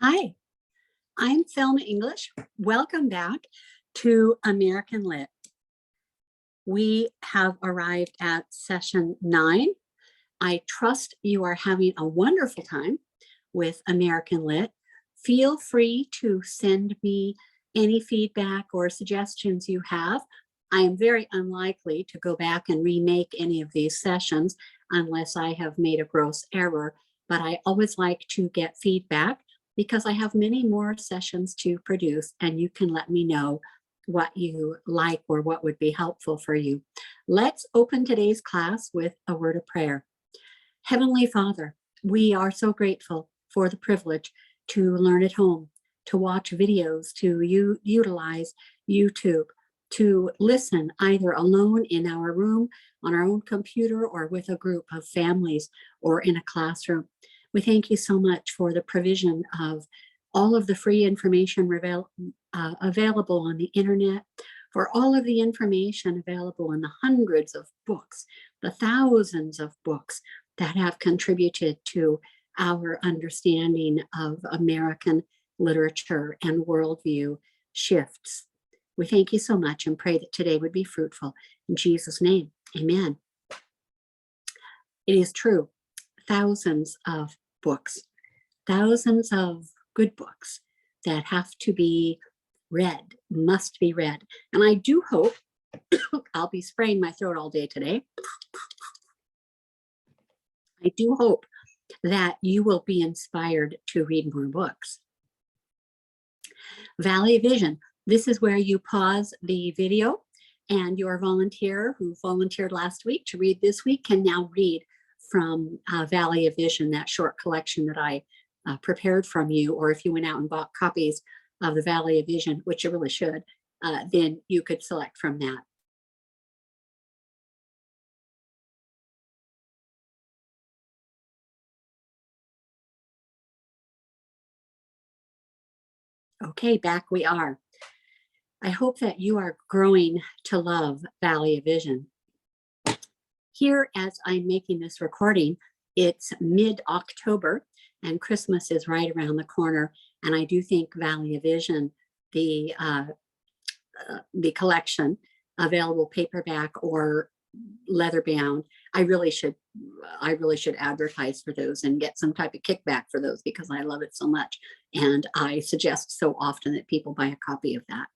Hi, I'm Thelma English. Welcome back to American Lit. We have arrived at session 9. I trust you are having a wonderful time with American Lit. Feel free to send me any feedback or suggestions you have. I am very unlikely to go back and remake any of these sessions unless I have made a gross error, but I always like to get feedback because I have many more sessions to produce, and you can let me know what you like or what would be helpful for you. Let's open today's class with a word of prayer. Heavenly Father, we are so grateful for the privilege to learn at home, to watch videos, to utilize YouTube, to listen either alone in our room, on our own computer, or with a group of families, or in a classroom. We thank you so much for the provision of all of the free information available on the internet, for all of the information available in the hundreds of books, the thousands of books that have contributed to our understanding of American literature and worldview shifts. We thank you so much and pray that today would be fruitful. In Jesus' name, amen. It is true, thousands of books, thousands of good books that have to be read, must be read. And I do hope, I'll be spraying my throat all day today. I do hope that you will be inspired to read more books. Valley Vision, this is where you pause the video and your volunteer who volunteered last week to read this week can now read from Valley of Vision, that short collection that I prepared from you, or if you went out and bought copies of the Valley of Vision, which you really should, then you could select from that. Okay, back we are. I hope that you are growing to love Valley of Vision. Here, as I'm making this recording, it's mid-October and Christmas is right around the corner. And I do think Valley of Vision, the collection, available paperback or leather bound, I really should advertise for those and get some type of kickback for those because I love it so much. And I suggest so often that people buy a copy of that.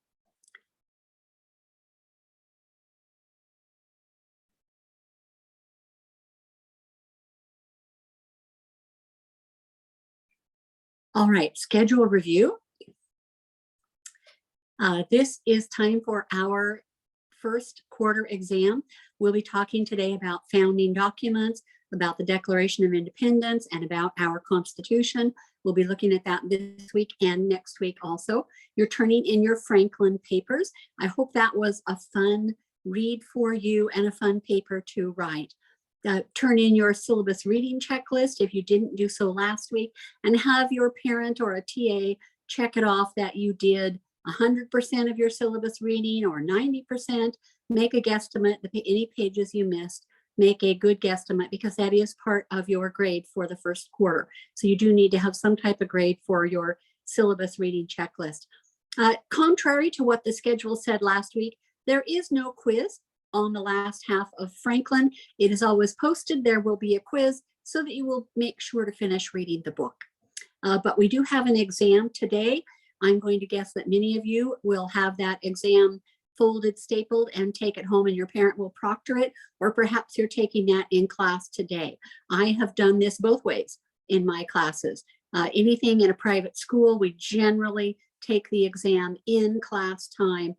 All right, schedule review. This is time for our first quarter exam. We'll be talking today about founding documents, about the Declaration of Independence, and about our Constitution. We'll be looking at that this week and next week also. You're turning in your Franklin papers. I hope that was a fun read for you and a fun paper to write. Turn in your syllabus reading checklist if you didn't do so last week, and have your parent or a TA check it off that you did 100% of your syllabus reading or 90%. Make a guesstimate, any pages you missed, make a good guesstimate because that is part of your grade for the first quarter. So you do need to have some type of grade for your syllabus reading checklist. Contrary to what the schedule said last week, there is no quiz on the last half of Franklin. It is always posted. There will be a quiz so that you will make sure to finish reading the book. But we do have an exam today. I'm going to guess that many of you will have that exam folded, stapled, and take it home and your parent will proctor it, or perhaps you're taking that in class today. I have done this both ways in my classes. Anything in a private school, we generally take the exam in class time,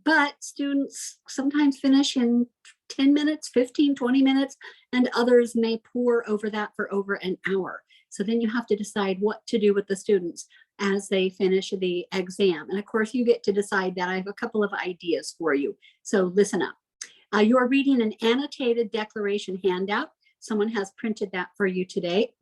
but students sometimes finish in 10 minutes, 15, 20 minutes, and others may pour over that for over an hour. So then you have to decide what to do with the students as they finish the exam. And of course, you get to decide that. I have a couple of ideas for you. So listen up. You're reading an annotated declaration handout. Someone has printed that for you today.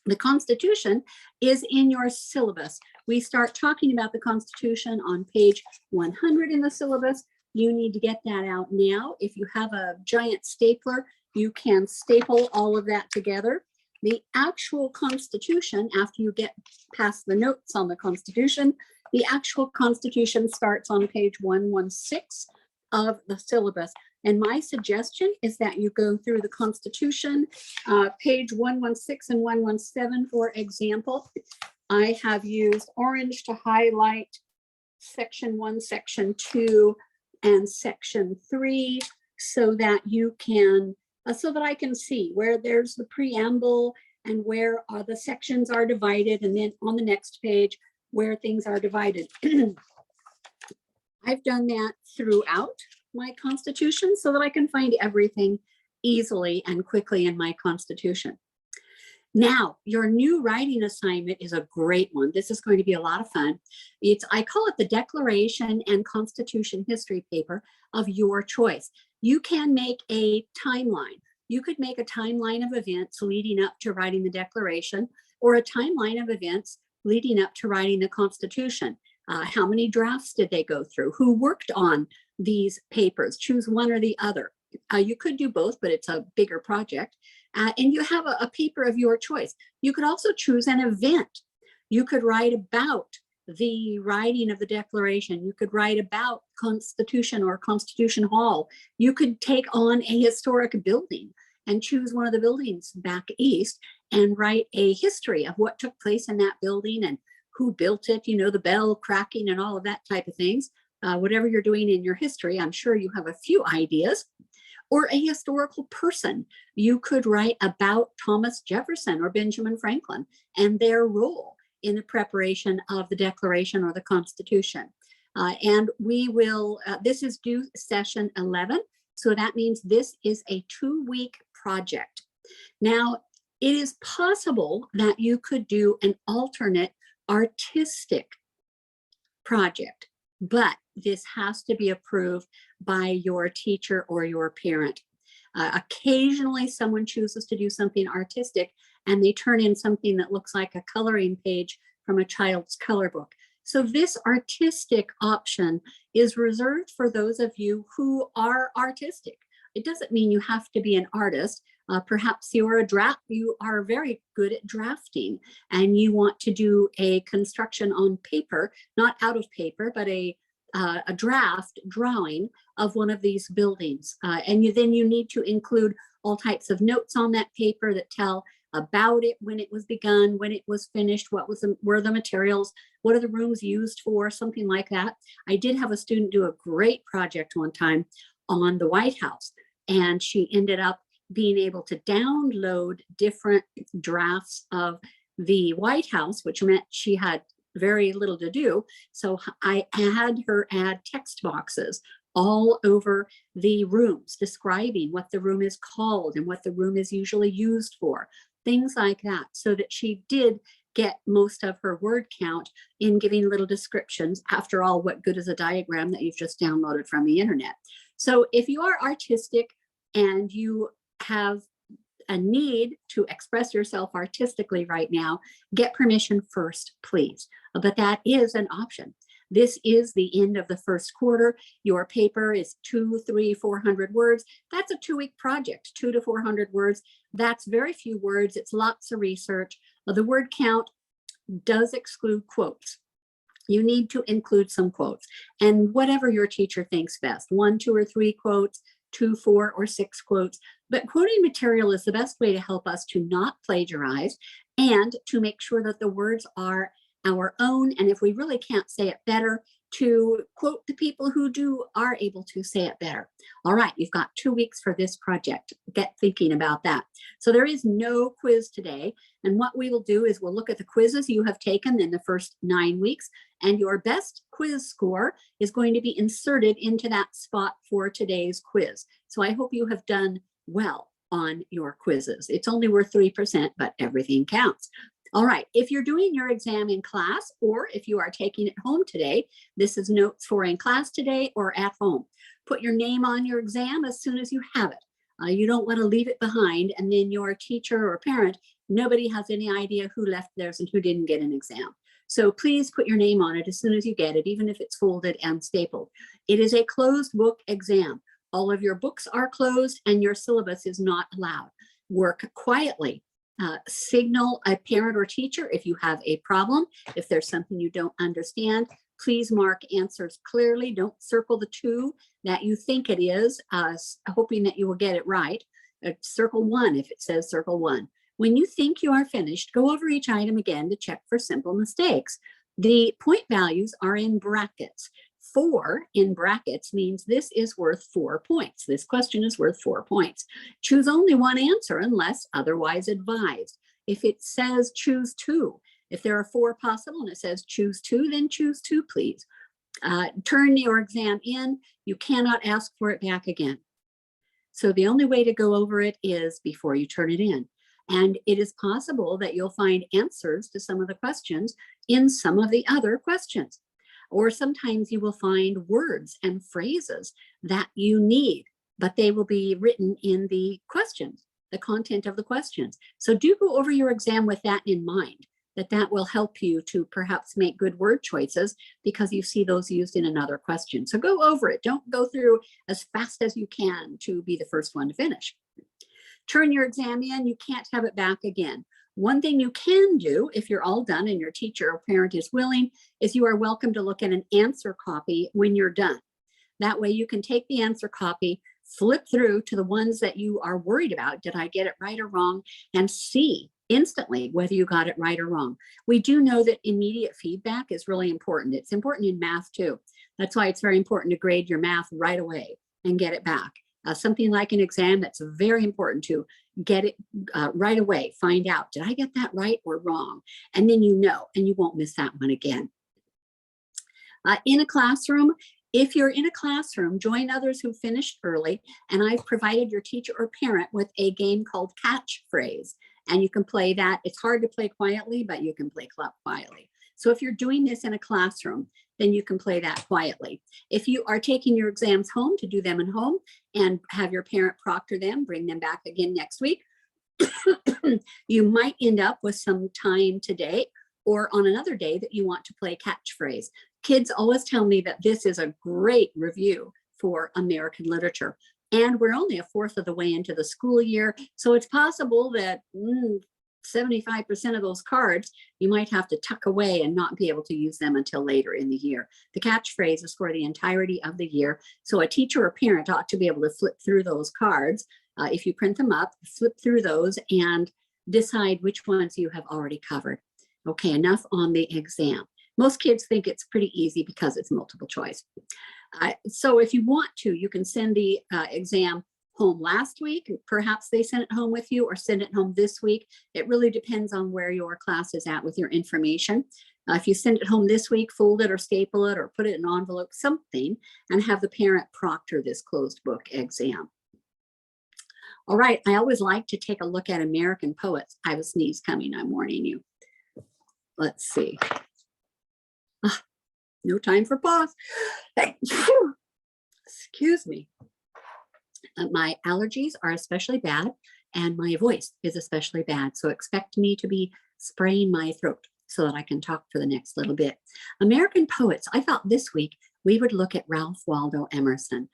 The Constitution is in your syllabus. We start talking about the Constitution on page 100 in the syllabus. You need to get that out now. If you have a giant stapler, you can staple all of that together. The actual Constitution, after you get past the notes on the Constitution, the actual Constitution starts on page 116 of the syllabus. And my suggestion is that you go through the Constitution, page 116 and 117, for example. I have used orange to highlight section 1, section 2, and section 3, so that you can, so that I can see where there's the preamble and where the sections are divided, and then on the next page where things are divided. I've done that throughout my Constitution so that I can find everything easily and quickly in my Constitution. Now, your new writing assignment is a great one. This is going to be a lot of fun. I call it the Declaration and Constitution History paper of your choice. You can make a timeline. You could make a timeline of events leading up to writing the Declaration, or a timeline of events leading up to writing the Constitution. How many drafts did they go through? Who worked on these papers? Choose one or the other. You could do both, but it's a bigger project. And you have a paper of your choice. You could also choose an event. You could write about the writing of the Declaration. You could write about Constitution or Constitution Hall. You could take on a historic building and choose one of the buildings back east and write a history of what took place in that building and who built it, you know, the bell cracking and all of that type of things. Whatever you're doing in your history, I'm sure you have a few ideas. Or a historical person. You could write about Thomas Jefferson or Benjamin Franklin and their role in the preparation of the Declaration or the Constitution. And we will, this is due session 11. So that means this is a 2-week project. Now, it is possible that you could do an alternate artistic project, but this has to be approved by your teacher or your parent. Occasionally someone chooses to do something artistic and they turn in something that looks like a coloring page from a child's color book. So this artistic option is reserved for those of you who are artistic. It doesn't mean you have to be an artist. Perhaps you are very good at drafting and you want to do a construction on paper, not out of paper, but a draft drawing of one of these buildings. And then you need to include all types of notes on that paper that tell about it, when it was begun, when it was finished, were the materials, what are the rooms used for, something like that. I did have a student do a great project one time on the White House, and she ended up being able to download different drafts of the White House, which meant she had very little to do. So I had her add text boxes all over the rooms describing what the room is called and what the room is usually used for, things like that, so that she did get most of her word count in giving little descriptions. After all, what good is a diagram that you've just downloaded from the internet? So if you are artistic and you have a need to express yourself artistically right now, get permission first, please. But that is an option. This is the end of the first quarter. Your paper is 200, 300, 400 words. That's a 2-week project, 200 to 400 words. That's very few words. It's lots of research. The word count does exclude quotes. You need to include some quotes, and whatever your teacher thinks best, 1, 2, or 3 quotes, 2, 4, or 6 quotes. But quoting material is the best way to help us to not plagiarize and to make sure that the words are our own. And if we really can't say it better, to quote the people who are able to say it better. All right, you've got 2 weeks for this project. Get thinking about that. So there is no quiz today. And what we will do is we'll look at the quizzes you have taken in the first 9 weeks, and your best quiz score is going to be inserted into that spot for today's quiz. So I hope you have done well on your quizzes. It's only worth 3%, but everything counts. All right, if you're doing your exam in class, or if you are taking it home today, this is notes for in class today or at home. Put your name on your exam as soon as you have it. You don't want to leave it behind, and then your teacher or parent, nobody has any idea who left theirs and who didn't get an exam. So please put your name on it as soon as you get it, even if it's folded and stapled. It is a closed book exam. All of your books are closed and your syllabus is not allowed. Work quietly. Signal a parent or teacher if you have a problem. If there's something you don't understand, please mark answers clearly. Don't circle the 2 that you think it is, hoping that you will get it right. Circle 1 if it says circle 1. When you think you are finished, go over each item again to check for simple mistakes. The point values are in brackets. 4 in brackets means this is worth 4 points. This question is worth 4 points. Choose only one answer unless otherwise advised. If it says choose 2, if there are 4 possible and it says choose 2, then choose 2, please. Turn your exam in. You cannot ask for it back again. So the only way to go over it is before you turn it in. And it is possible that you'll find answers to some of the questions in some of the other questions. Or sometimes you will find words and phrases that you need, but they will be written in the questions, the content of the questions. So do go over your exam with that in mind, that will help you to perhaps make good word choices because you see those used in another question. So go over it. Don't go through as fast as you can to be the first one to finish. Turn your exam in. You can't have it back again. One thing you can do if you're all done and your teacher or parent is willing is you are welcome to look at an answer copy when you're done. That way you can take the answer copy, flip through to the ones that you are worried about. Did I get it right or wrong? And see instantly whether you got it right or wrong. We do know that immediate feedback is really important. It's important in math too. That's why it's very important to grade your math right away and get it back. Something like an exam, that's very important to get it right away. Find out, did I get that right or wrong? And then you know, and you won't miss that one again. In a classroom, if you're in a classroom, join others who finished early, and I've provided your teacher or parent with a game called Catchphrase, and you can play that. It's hard to play quietly, but you can play quietly. So if you're doing this in a classroom, then you can play that quietly. If you are taking your exams home, to do them at home and have your parent proctor them, bring them back again next week, you might end up with some time today or on another day that you want to play Catchphrase. Kids always tell me that this is a great review for American literature. And we're only 1/4 of the way into the school year. So it's possible that 75% of those cards, you might have to tuck away and not be able to use them until later in the year. The catchphrase is for the entirety of the year. So a teacher or parent ought to be able to flip through those cards. If you print them up, flip through those and decide which ones you have already covered. Okay, enough on the exam. Most kids think it's pretty easy because it's multiple choice. So if you want to, you can send the exam home last week. Perhaps they sent it home with you or send it home this week. It really depends on where your class is at with your information. If you send it home this week, fold it or staple it or put it in an envelope, something, and have the parent proctor this closed book exam. All right, I always like to take a look at American poets. I have a sneeze coming, I'm warning you. Let's see. No time for pause. Excuse me. My allergies are especially bad and my voice is especially bad. So expect me to be spraying my throat so that I can talk for the next little bit. American poets. I thought this week we would look at Ralph Waldo Emerson.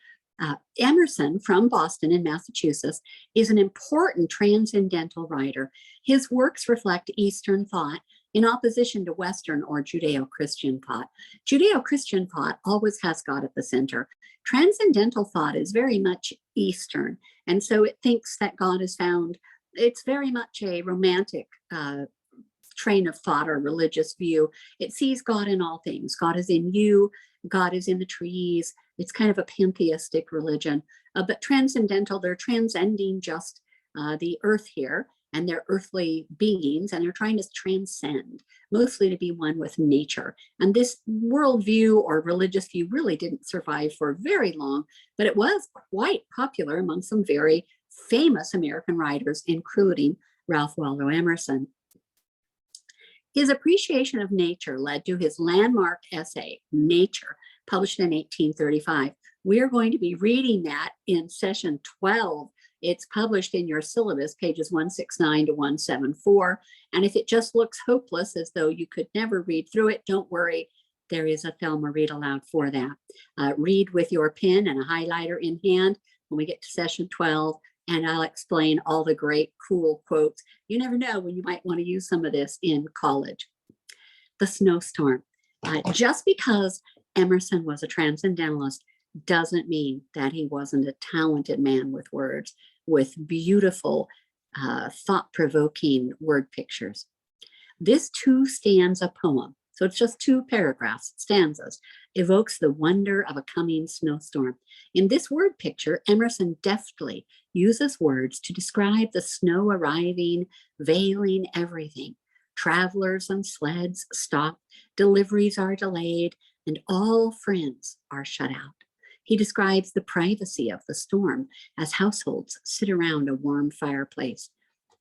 Emerson from Boston in Massachusetts is an important transcendental writer. His works reflect Eastern thought in opposition to Western or Judeo-Christian thought. Judeo-Christian thought always has God at the center. Transcendental thought is very much Eastern, and so it thinks that God is found. It's very much a romantic train of thought or religious view. It sees God in all things. God is in you. God is in the trees. It's kind of a pantheistic religion, but transcendental, they're transcending just the earth here, and they're earthly beings, and they're trying to transcend, mostly to be one with nature. And this worldview or religious view really didn't survive for very long, but it was quite popular among some very famous American writers, including Ralph Waldo Emerson. His appreciation of nature led to his landmark essay, Nature, published in 1835. We are going to be reading that in session 12. It's published in your syllabus, pages 169 to 174. And if it just looks hopeless, as though you could never read through it, don't worry. There is a Thelma read aloud for that. Read with your pen and a highlighter in hand when we get to session 12, and I'll explain all the great, cool quotes. You never know when you might want to use some of this in college. The Snowstorm. Just because Emerson was a transcendentalist doesn't mean that he wasn't a talented man with words, with beautiful, thought-provoking word pictures. This two-stanza poem, so it's just 2 paragraphs, stanzas, evokes the wonder of a coming snowstorm. In this word picture, Emerson deftly uses words to describe the snow arriving, veiling everything. Travelers and sleds stop, deliveries are delayed, and all friends are shut out. He describes the privacy of the storm as households sit around a warm fireplace.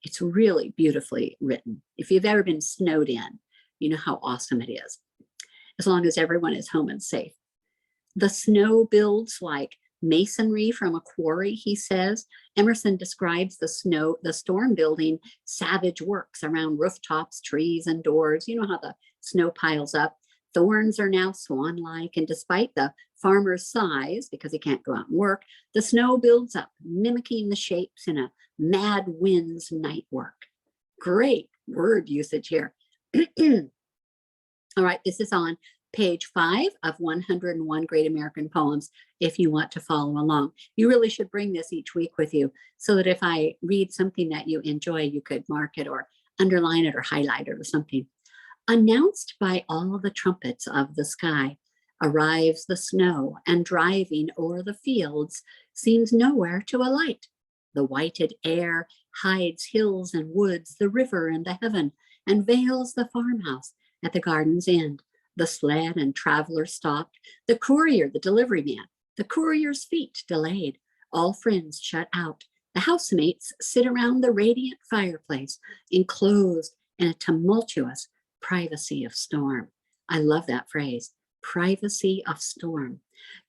It's really beautifully written. If you've ever been snowed in, you know how awesome it is, as long as everyone is home and safe. The snow builds like masonry from a quarry, he says. Emerson describes the storm building savage works around rooftops, trees, and doors. You know how the snow piles up. Thorns are now swan-like, and despite the farmer's sighs, because he can't go out and work, the snow builds up, mimicking the shapes in a mad wind's night work. Great word usage here. All right, this is on page 5 of 101 Great American Poems, if you want to follow along. You really should bring this each week with you so that if I read something that you enjoy, you could mark it or underline it or highlight it or something. Announced by all the trumpets of the sky, arrives the snow, and driving o'er the fields seems nowhere to alight. The whited air hides hills and woods, the river and the heaven, and veils the farmhouse at the garden's end. The sled and traveler stopped, the courier, the delivery man, the courier's feet delayed, all friends shut out. The housemates sit around the radiant fireplace, enclosed in a tumultuous privacy of storm. I love that phrase, privacy of storm.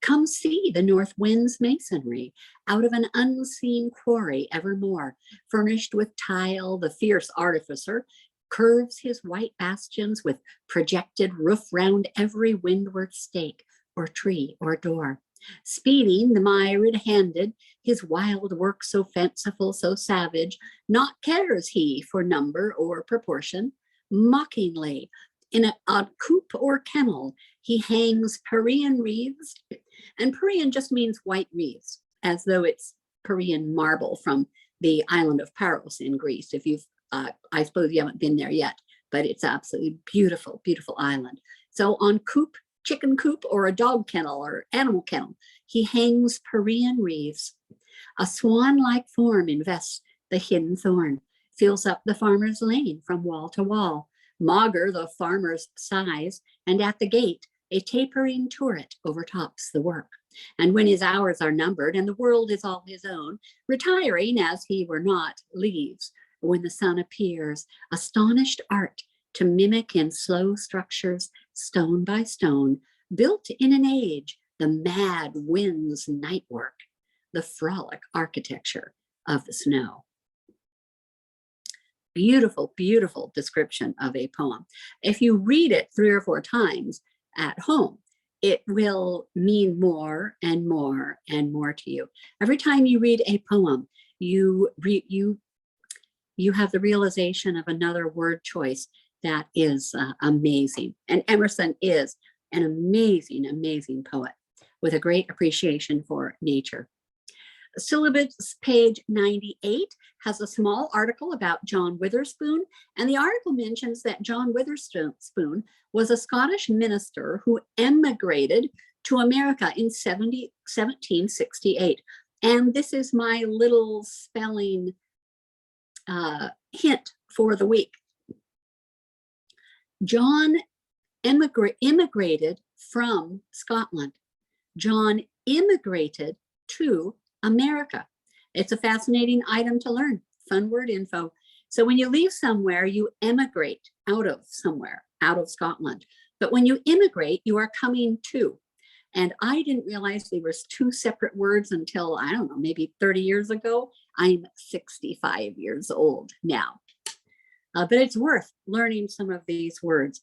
Come see the north wind's masonry, out of an unseen quarry evermore, furnished with tile, the fierce artificer curves his white bastions with projected roof round every windward stake or tree or door. Speeding the myriad-handed, his wild work so fanciful, so savage, not cares he for number or proportion. Mockingly, in a coop or kennel, he hangs Parian wreaths, and Parian just means white wreaths, as though it's Parian marble from the island of Paros in Greece. If you've, I suppose you haven't been there yet, but it's absolutely beautiful, beautiful island. So on coop, chicken coop, or a dog kennel or animal kennel, he hangs Parian wreaths. A swan-like form invests the hidden thorn, fills up the farmer's lane from wall to wall. Maugre the farmer's sighs, and at the gate a tapering turret overtops the work. And when his hours are numbered and the world is all his own, retiring as he were not, leaves. When the sun appears, astonished art to mimic in slow structures, stone by stone, built in an age, the mad wind's night work, the frolic architecture of the snow. Beautiful, beautiful description of a poem. If you read it 3 or 4 times at home, it will mean more and more and more to you. Every time you read a poem, you have the realization of another word choice that is amazing. And Emerson is an amazing, amazing poet with a great appreciation for nature. Syllabus page 98 has a small article about John Witherspoon, and the article mentions that John Witherspoon was a Scottish minister who emigrated to America in 1768. And this is my little spelling hint for the week. John immigrated from Scotland. John immigrated to America. It's a fascinating item to learn. Fun word info. So when you leave somewhere, you emigrate out of somewhere, out of Scotland. But when you immigrate, you are coming to. And I didn't realize there was 2 separate words until, I don't know, maybe 30 years ago. I'm 65 years old now. But it's worth learning some of these words.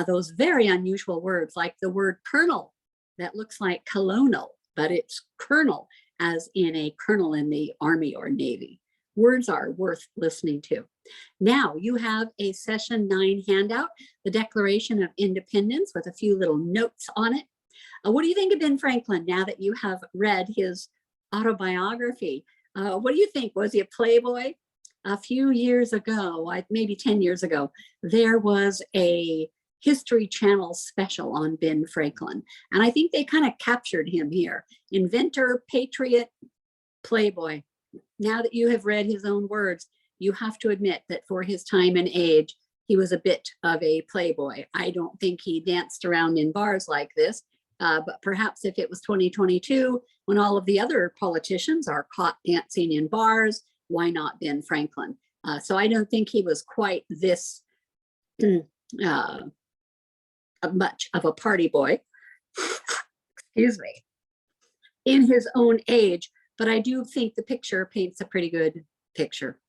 Those very unusual words, like the word colonel, that looks like colonel, but it's colonel. as in a colonel in the Army or Navy. Words are worth listening to. Now you have a session 9 handout, the Declaration of Independence with a few little notes on it. What do you think of Ben Franklin now that you have read his autobiography? What do you think? Was he a playboy? A few years ago, maybe 10 years ago, there was a History Channel special on Ben Franklin. And I think they kind of captured him here. Inventor, patriot, playboy. Now that you have read his own words, you have to admit that for his time and age, he was a bit of a playboy. I don't think he danced around in bars like this, but perhaps if it was 2022, when all of the other politicians are caught dancing in bars, why not Ben Franklin? So I don't think he was quite this much of a party boy, excuse me, in his own age, but I do think the picture paints a pretty good picture.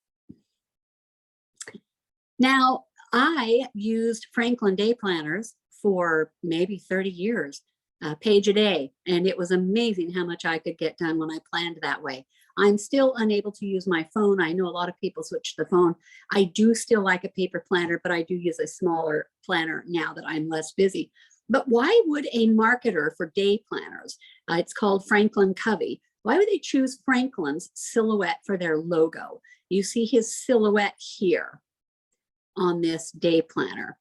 Now, I used Franklin Day Planners for maybe 30 years, a page a day, and it was amazing how much I could get done when I planned that way. I'm still unable to use my phone. I know a lot of people switch to the phone. I do still like a paper planner, but I do use a smaller planner now that I'm less busy. But why would a marketer for day planners, it's called Franklin Covey, why would they choose Franklin's silhouette for their logo? You see his silhouette here on this day planner.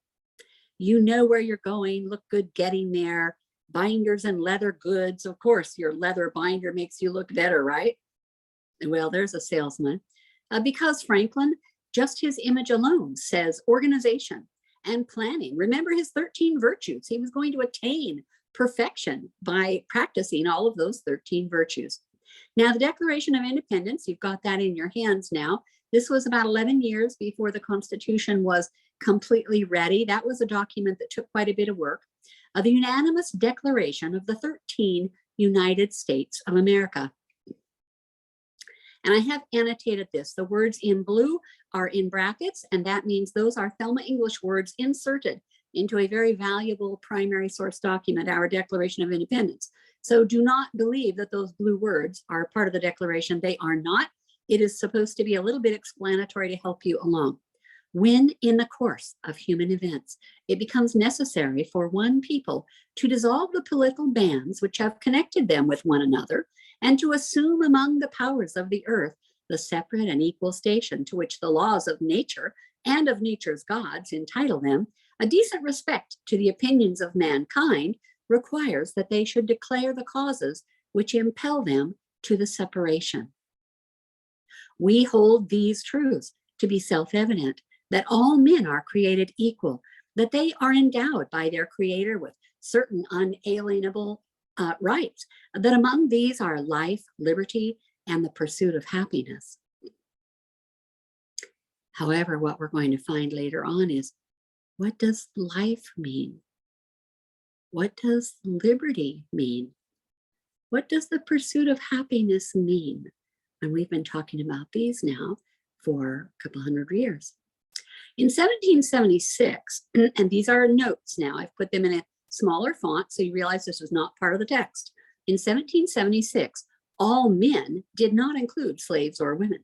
You know where you're going, look good getting there. Binders and leather goods. Of course, your leather binder makes you look better, right? Well, there's a salesman. Because Franklin, just his image alone says organization and planning. Remember his 13 virtues. He was going to attain perfection by practicing all of those 13 virtues. Now, the Declaration of Independence, you've got that in your hands now. This was about 11 years before the Constitution was completely ready. That was a document that took quite a bit of work. The unanimous declaration of the 13 United States of America. And I have annotated this. The words in blue are in brackets, and that means those are Thelma English words inserted into a very valuable primary source document, our Declaration of Independence. So do not believe that those blue words are part of the Declaration. They are not. It is supposed to be a little bit explanatory to help you along. When in the course of human events, it becomes necessary for one people to dissolve the political bands which have connected them with one another, and to assume among the powers of the earth the separate and equal station to which the laws of nature and of nature's gods entitle them, a decent respect to the opinions of mankind requires that they should declare the causes which impel them to the separation. We hold these truths to be self-evident, that all men are created equal, that they are endowed by their Creator with certain unalienable rights, that among these are life, liberty, and the pursuit of happiness. However, what we're going to find later on is, what does life mean? What does liberty mean? What does the pursuit of happiness mean? And we've been talking about these now for a couple hundred years. In 1776, and these are notes now, I've put them in a smaller font so you realize this was not part of the text. In 1776, all men did not include slaves or women.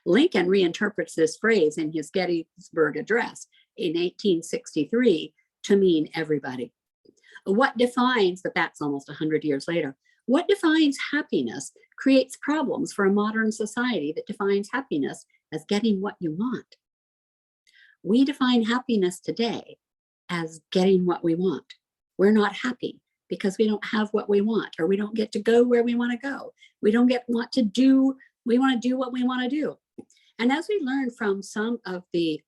Lincoln reinterprets this phrase in his Gettysburg Address in 1863 to mean everybody. What defines, but that's almost 100 years later, what defines happiness creates problems for a modern society that defines happiness as getting what you want. We define happiness today as getting what we want. We're not happy because we don't have what we want, or we don't get to go where we want to go. We don't want to do what we want to do. And as we learned from some of the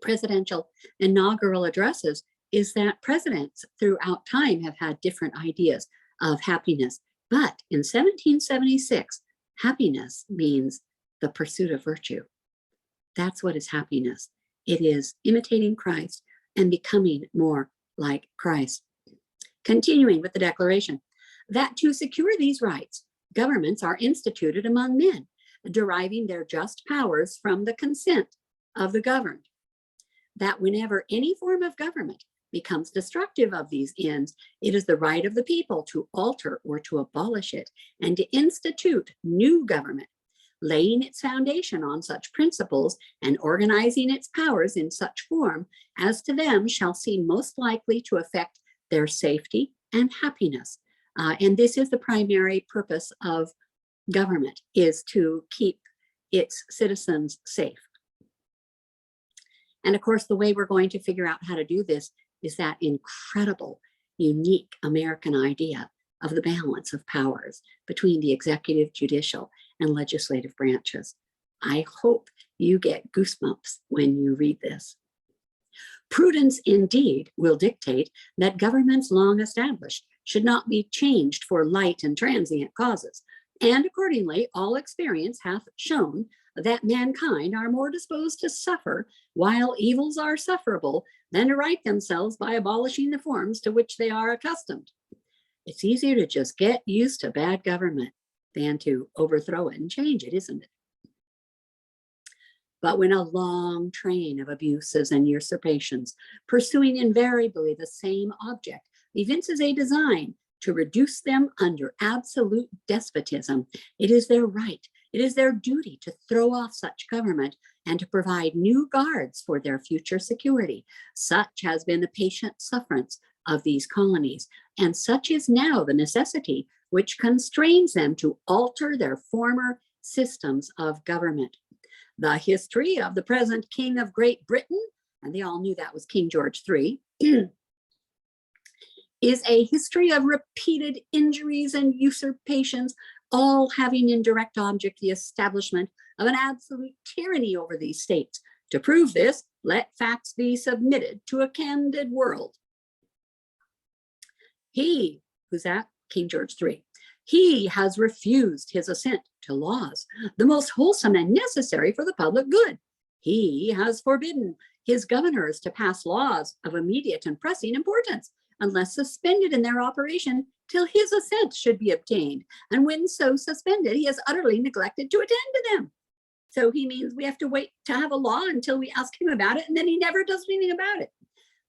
presidential inaugural addresses, is that presidents throughout time have had different ideas of happiness. But in 1776, happiness means the pursuit of virtue. That's what is happiness. It is imitating Christ and becoming more like Christ. Continuing with the declaration, that to secure these rights, governments are instituted among men, deriving their just powers from the consent of the governed. That whenever any form of government becomes destructive of these ends, it is the right of the people to alter or to abolish it and to institute new government, laying its foundation on such principles and organizing its powers in such form as to them shall seem most likely to affect their safety and happiness. And this is the primary purpose of government, is to keep its citizens safe. And of course, the way we're going to figure out how to do this is that incredible, unique American idea of the balance of powers between the executive, judicial, and legislative branches. I hope you get goosebumps when you read this. Prudence indeed will dictate that governments long established should not be changed for light and transient causes. And accordingly, all experience hath shown that mankind are more disposed to suffer while evils are sufferable than to right themselves by abolishing the forms to which they are accustomed. It's easier to just get used to bad government than to overthrow it and change it, isn't it? But when a long train of abuses and usurpations, pursuing invariably the same object, evinces a design to reduce them under absolute despotism, it is their right, it is their duty to throw off such government and to provide new guards for their future security. Such has been the patient sufferance of these colonies, and such is now the necessity which constrains them to alter their former systems of government. The history of the present King of Great Britain, and they all knew that was King George III, is a history of repeated injuries and usurpations, all having in direct object the establishment of an absolute tyranny over these states. To prove this, let facts be submitted to a candid world. He, who's that? King George III. He has refused his assent to laws, the most wholesome and necessary for the public good. He has forbidden his governors to pass laws of immediate and pressing importance, unless suspended in their operation till his assent should be obtained. And when so suspended, he has utterly neglected to attend to them. So he means we have to wait to have a law until we ask him about it, and then he never does anything about it.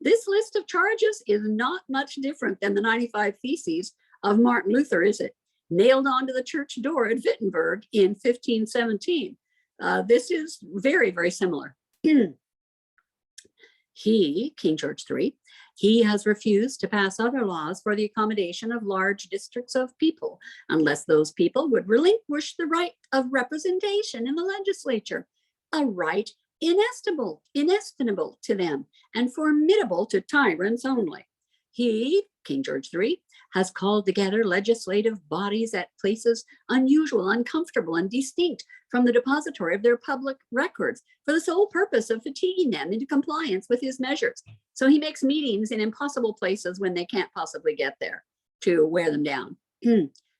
This list of charges is not much different than the 95 Theses of Martin Luther, is it? Nailed onto the church door at Wittenberg in 1517. This is very, very similar. He, King George III, he has refused to pass other laws for the accommodation of large districts of people, unless those people would relinquish the right of representation in the legislature, a right inestimable to them and formidable to tyrants only. He, King George III, has called together legislative bodies at places unusual, uncomfortable, and distinct from the depository of their public records for the sole purpose of fatiguing them into compliance with his measures. So he makes meetings in impossible places when they can't possibly get there to wear them down.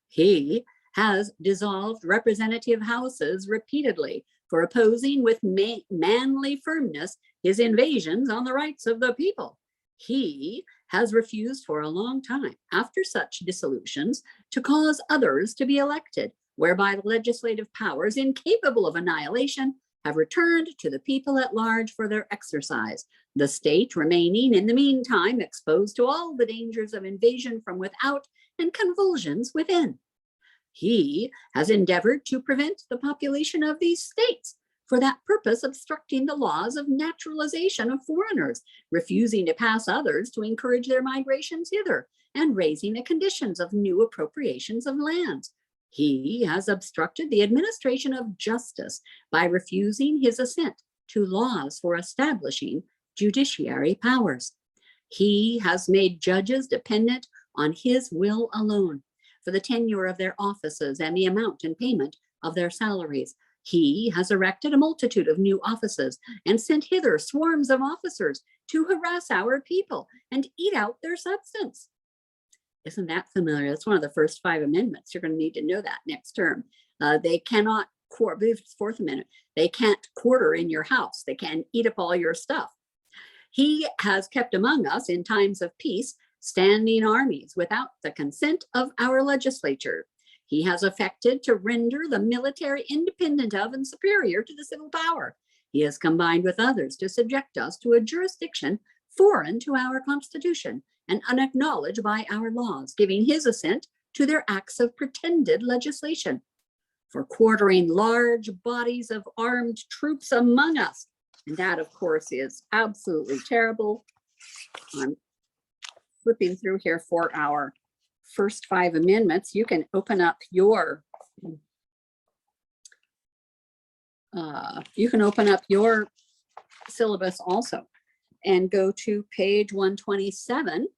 He has dissolved representative houses repeatedly for opposing with manly firmness his invasions on the rights of the people. He has refused for a long time, after such dissolutions, to cause others to be elected, whereby the legislative powers, incapable of annihilation, have returned to the people at large for their exercise, the state remaining in the meantime exposed to all the dangers of invasion from without and convulsions within. He has endeavored to prevent the population of these states, for that purpose obstructing the laws of naturalization of foreigners, refusing to pass others to encourage their migrations hither, and raising the conditions of new appropriations of lands. He has obstructed the administration of justice by refusing his assent to laws for establishing judiciary powers. He has made judges dependent on his will alone for the tenure of their offices and the amount and payment of their salaries. He has erected a multitude of new offices and sent hither swarms of officers to harass our people and eat out their substance. Isn't that familiar? That's one of the first 5 amendments. You're going to need to know that next term. They cannot, I believe it's 4th Amendment, they can't quarter in your house. They can eat up all your stuff. He has kept among us in times of peace standing armies without the consent of our legislature. He has affected to render the military independent of and superior to the civil power. He has combined with others to subject us to a jurisdiction foreign to our Constitution and unacknowledged by our laws, giving his assent to their acts of pretended legislation, for quartering large bodies of armed troops among us. And that, of course, is absolutely terrible. I'm flipping through here for our first 5 amendments. You can open up your syllabus also and go to page 127,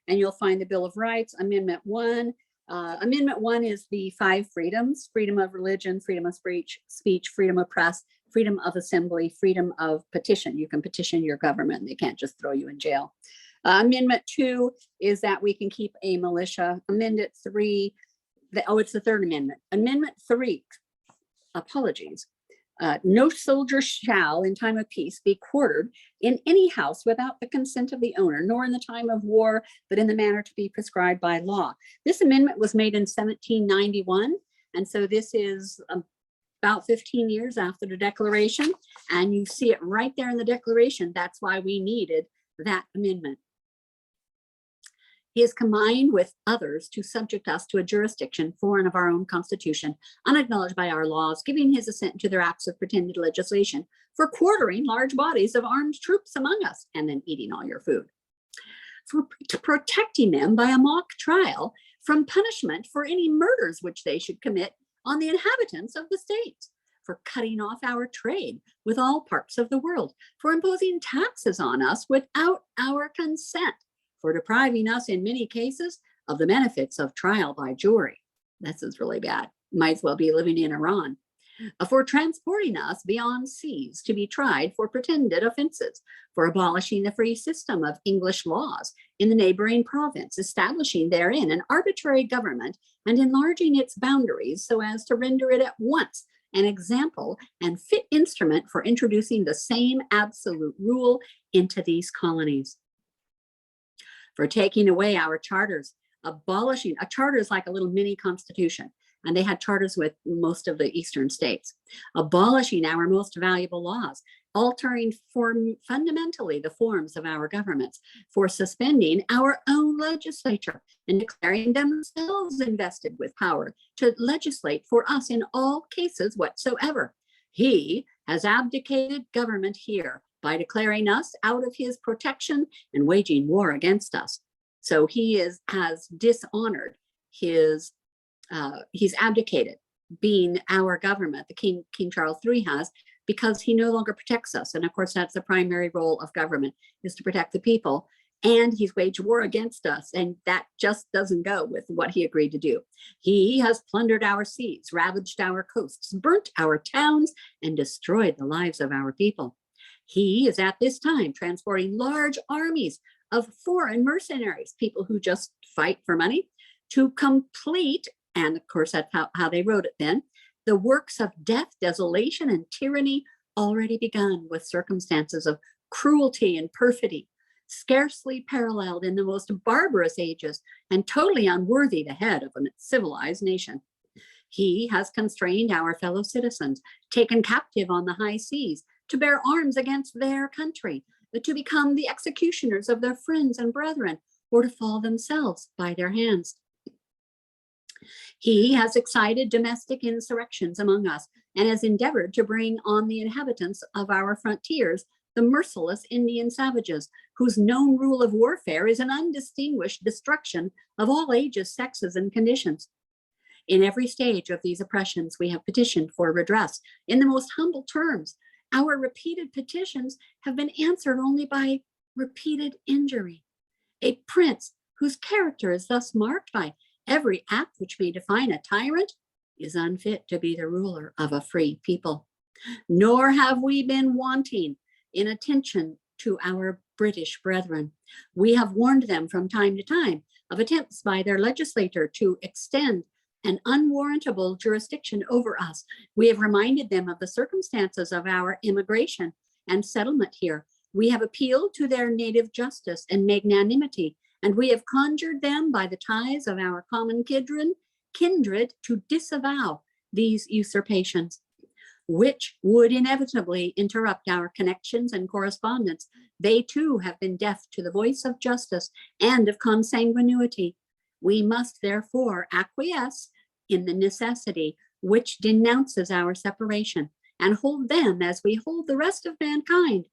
and you'll find the Bill of Rights, Amendment 1. Amendment 1 is the 5 freedoms: freedom of religion, freedom of speech, freedom of press, freedom of assembly, freedom of petition. You can petition your government. They can't just throw you in jail. Amendment 2 is that we can keep a militia. Amendment 3, it's the third amendment. Amendment 3, apologies. No soldier shall, in time of peace, be quartered in any house without the consent of the owner, nor in the time of war, but in the manner to be prescribed by law. This amendment was made in 1791, and so this is about 15 years after the Declaration, and you see it right there in the Declaration. That's why we needed that amendment. He is combined with others to subject us to a jurisdiction foreign of our own Constitution, unacknowledged by our laws, giving his assent to their acts of pretended legislation, for quartering large bodies of armed troops among us, and then eating all your food, for protecting them by a mock trial from punishment for any murders which they should commit on the inhabitants of the states, for cutting off our trade with all parts of the world, for imposing taxes on us without our consent, for depriving us in many cases of the benefits of trial by jury. This is really bad. Might as well be living in Iran. For transporting us beyond seas to be tried for pretended offenses, for abolishing the free system of English laws in the neighboring province, establishing therein an arbitrary government and enlarging its boundaries so as to render it at once an example and fit instrument for introducing the same absolute rule into these colonies, for taking away our charters, abolishing a charter is like a little mini constitution, and they had charters with most of the eastern states, abolishing our most valuable laws, altering fundamentally the forms of our governments, for suspending our own legislature and declaring themselves invested with power to legislate for us in all cases whatsoever. He has abdicated government here by declaring us out of his protection and waging war against us. So he has dishonored his, he's abdicated being our government, the King Charles III has, because he no longer protects us. And of course, that's the primary role of government, is to protect the people. And he's waged war against us, and that just doesn't go with what he agreed to do. He has plundered our seas, ravaged our coasts, burnt our towns, and destroyed the lives of our people. He is at this time transporting large armies of foreign mercenaries, people who just fight for money, to complete, and of course that's how they wrote it then, the works of death, desolation, and tyranny already begun, with circumstances of cruelty and perfidy, scarcely paralleled in the most barbarous ages and totally unworthy the head of a civilized nation. He has constrained our fellow citizens, taken captive on the high seas, to bear arms against their country, to become the executioners of their friends and brethren, or to fall themselves by their hands. He has excited domestic insurrections among us, and has endeavored to bring on the inhabitants of our frontiers the merciless Indian savages, whose known rule of warfare is an undistinguished destruction of all ages, sexes, and conditions. In every stage of these oppressions, we have petitioned for redress in the most humble terms. Our repeated petitions have been answered only by repeated injury. A prince whose character is thus marked by every act which may define a tyrant is unfit to be the ruler of a free people. Nor have we been wanting in attention to our British brethren. We have warned them from time to time of attempts by their legislator to extend an unwarrantable jurisdiction over us. We have reminded them of the circumstances of our immigration and settlement here. We have appealed to their native justice and magnanimity, and we have conjured them by the ties of our common kindred to disavow these usurpations. which would inevitably interrupt our connections and correspondence. They too have been deaf to the voice of justice and of consanguinity. We must therefore acquiesce in the necessity which denounces our separation, and hold them as we hold the rest of mankind,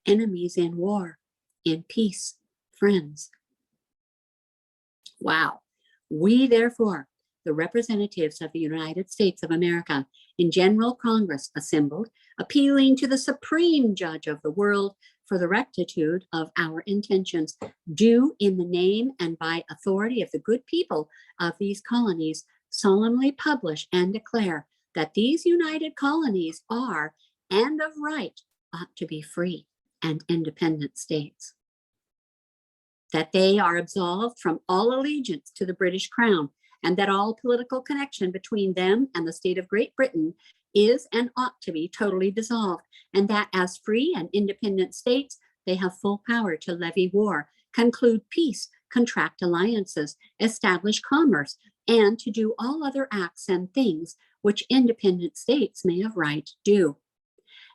enemies in war, in peace, friends. Wow. We therefore, the representatives of the United States of America, in General Congress assembled, appealing to the supreme judge of the world for the rectitude of our intentions, do in the name and by authority of the good people of these colonies solemnly publish and declare that these united colonies are, and of right, ought to be free and independent states. That they are absolved from all allegiance to the British Crown, and that all political connection between them and the state of Great Britain is and ought to be totally dissolved, and that as free and independent states, they have full power to levy war, conclude peace, contract alliances, establish commerce, and to do all other acts and things which independent states may of right do.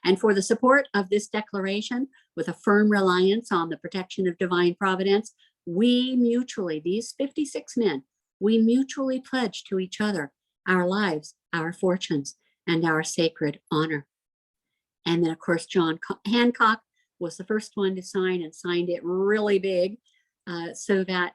And for the support of this declaration, with a firm reliance on the protection of divine providence, we mutually, these 56 men, we mutually pledge to each other our lives, our fortunes, and our sacred honor. And then, of course, John Hancock was the first one to sign, and signed it really big so that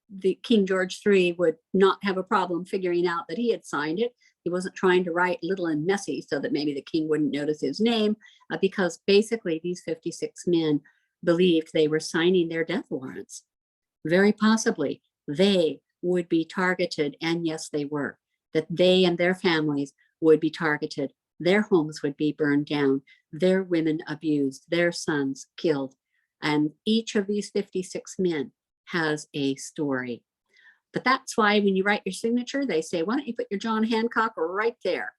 the King George III would not have a problem figuring out that he had signed it. He wasn't trying to write little and messy so that maybe the king wouldn't notice his name, because basically these 56 men believed they were signing their death warrants. Very possibly they would be targeted, and yes, they were, that they and their families would be targeted. Their homes would be burned down, their women abused, their sons killed. And each of these 56 men has a story. But that's why when you write your signature, they say, why don't you put your John Hancock right there?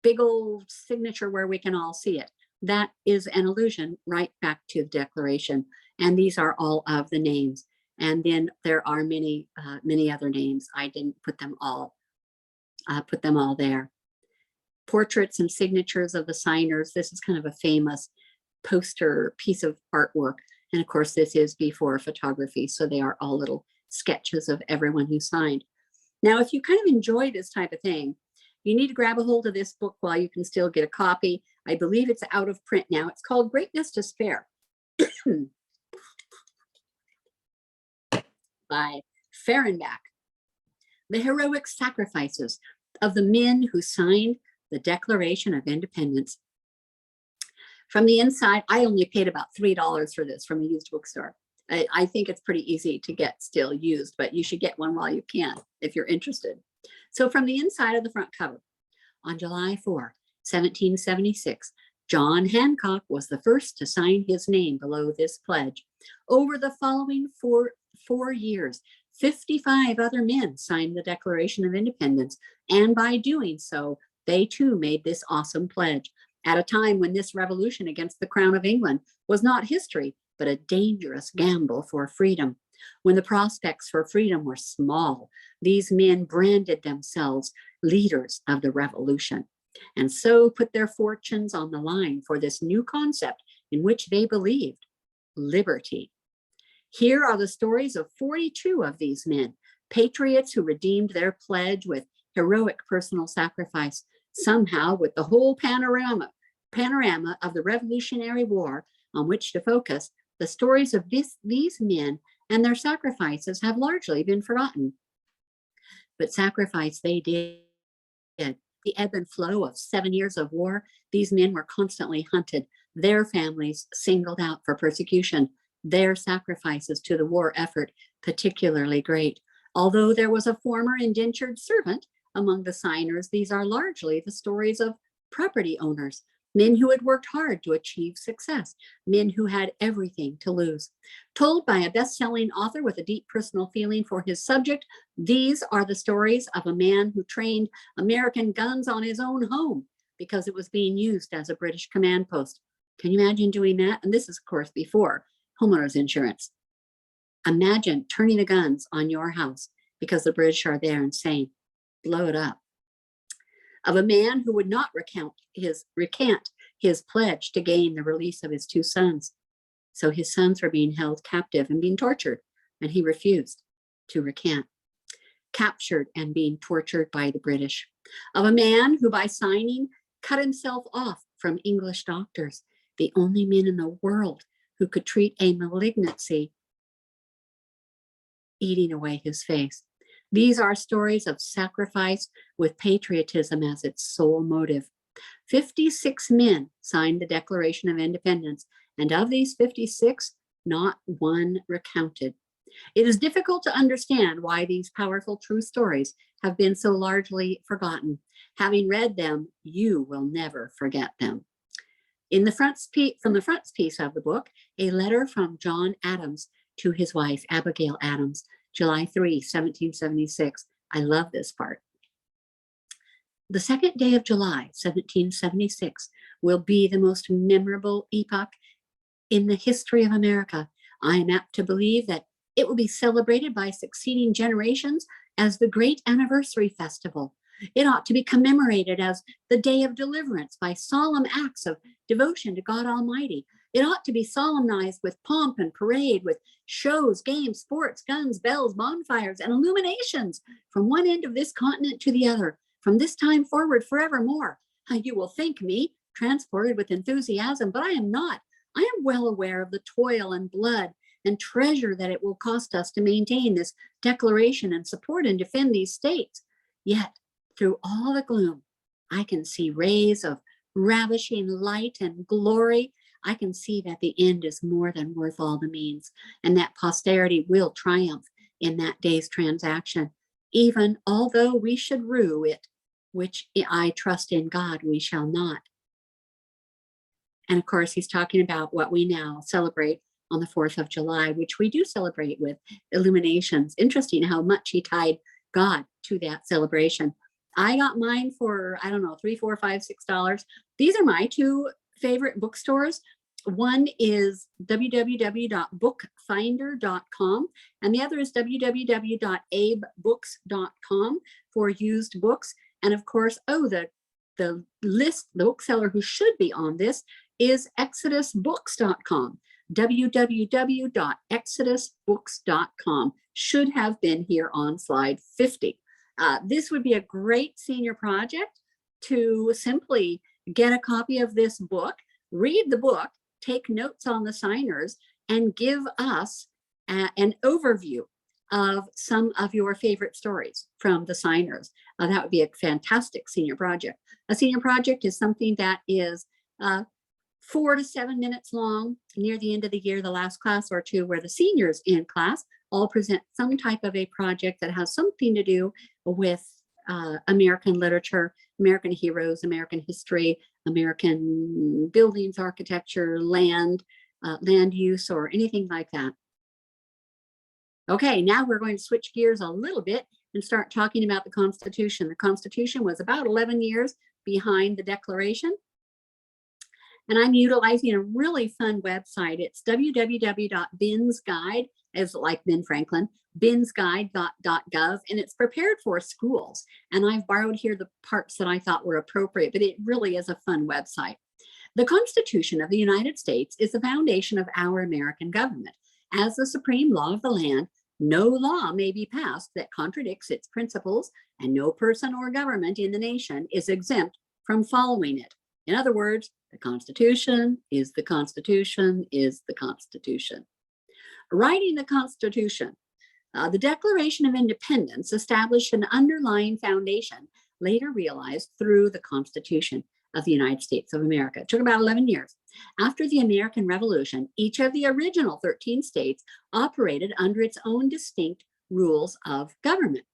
Big old signature where we can all see it. That is an allusion right back to the Declaration. And these are all of the names. And then there are many other names. I didn't put them all there. Portraits and signatures of the signers. This is kind of a famous poster piece of artwork. And of course, this is before photography. So they are all little sketches of everyone who signed. Now, if you kind of enjoy this type of thing, you need to grab a hold of this book while you can still get a copy. I believe it's out of print now. It's called Greatness to Spare by Fehrenbach. The heroic sacrifices of the men who signed the Declaration of Independence. From the inside, I only paid about $3 for this from a used bookstore. I think it's pretty easy to get still used, but you should get one while you can if you're interested. So from the inside of the front cover, on July 4, 1776, John Hancock was the first to sign his name below this pledge. Over the following four years, 55 other men signed the Declaration of Independence, and by doing so, they too made this awesome pledge at a time when this revolution against the Crown of England was not history, but a dangerous gamble for freedom. When the prospects for freedom were small, these men branded themselves leaders of the revolution, and so put their fortunes on the line for this new concept in which they believed, liberty. Here are the stories of 42 of these men, patriots who redeemed their pledge with heroic personal sacrifice, somehow with the whole panorama of the Revolutionary War on which to focus. The stories of these men and their sacrifices have largely been forgotten. But sacrifice they did. The ebb and flow of 7 years of war, these men were constantly hunted, their families singled out for persecution, their sacrifices to the war effort particularly great. Although there was a former indentured servant among the signers, these are largely the stories of property owners, men who had worked hard to achieve success, men who had everything to lose. Told by a best-selling author with a deep personal feeling for his subject, these are the stories of a man who trained American guns on his own home because it was being used as a British command post. Can you imagine doing that? And this is, of course, before homeowners insurance. Imagine turning the guns on your house because the British are there and saying, blow it up. of a man who would not recant his pledge to gain the release of his two sons. So his sons were being held captive and being tortured, and he refused to recant. Captured and being tortured by the British. Of a man who, by signing, cut himself off from English doctors, the only men in the world who could treat a malignancy, eating away his face. These are stories of sacrifice with patriotism as its sole motive. 56 men signed the Declaration of Independence, and of these 56, not one recounted. It is difficult to understand why these powerful true stories have been so largely forgotten. Having read them, you will never forget them. From the frontispiece of the book, a letter from John Adams to his wife, Abigail Adams, July 3, 1776. I love this part. The second day of July, 1776, will be the most memorable epoch in the history of America. I am apt to believe that it will be celebrated by succeeding generations as the great anniversary festival. It ought to be commemorated as the day of deliverance by solemn acts of devotion to God Almighty. It ought to be solemnized with pomp and parade, with shows, games, sports, guns, bells, bonfires, and illuminations from one end of this continent to the other, from this time forward forevermore. You will think me transported with enthusiasm, but I am not. I am well aware of the toil and blood and treasure that it will cost us to maintain this declaration and support and defend these states. Yet, through all the gloom, I can see rays of ravishing light and glory. I can see that the end is more than worth all the means, and that posterity will triumph in that day's transaction, even although we should rue it, which I trust in God we shall not. And of course, he's talking about what we now celebrate on the 4th of July, which we do celebrate with illuminations. Interesting how much he tied God to that celebration. I got mine for, I don't know, $3, $4, $5, $6. These are my two favorite bookstores. One is www.bookfinder.com, and the other is www.abebooks.com for used books. And of course, the bookseller who should be on this is exodusbooks.com. www.exodusbooks.com should have been here on slide 50. This would be a great senior project to simply get a copy of this book, read the book, take notes on the signers, and give us an overview of some of your favorite stories from the signers. That would be a fantastic senior project. A senior project is something that is 4 to 7 minutes long near the end of the year, the last class or two, where the seniors in class all present some type of a project that has something to do with American literature, American heroes, American history, American buildings, architecture, land use, or anything like that. Okay, now we're going to switch gears a little bit and start talking about the Constitution. The Constitution was about 11 years behind the Declaration. And I'm utilizing a really fun website. It's www.binsguide, as like Ben Franklin, binsguide.gov, and it's prepared for schools. And I've borrowed here the parts that I thought were appropriate, but it really is a fun website. The Constitution of the United States is the foundation of our American government. As the supreme law of the land, no law may be passed that contradicts its principles, and no person or government in the nation is exempt from following it. In other words, the Constitution is the Constitution is the Constitution. Writing the Constitution, the Declaration of Independence established an underlying foundation later realized through the Constitution of the United States of America. It took about 11 years. After the American Revolution, each of the original 13 states operated under its own distinct rules of government.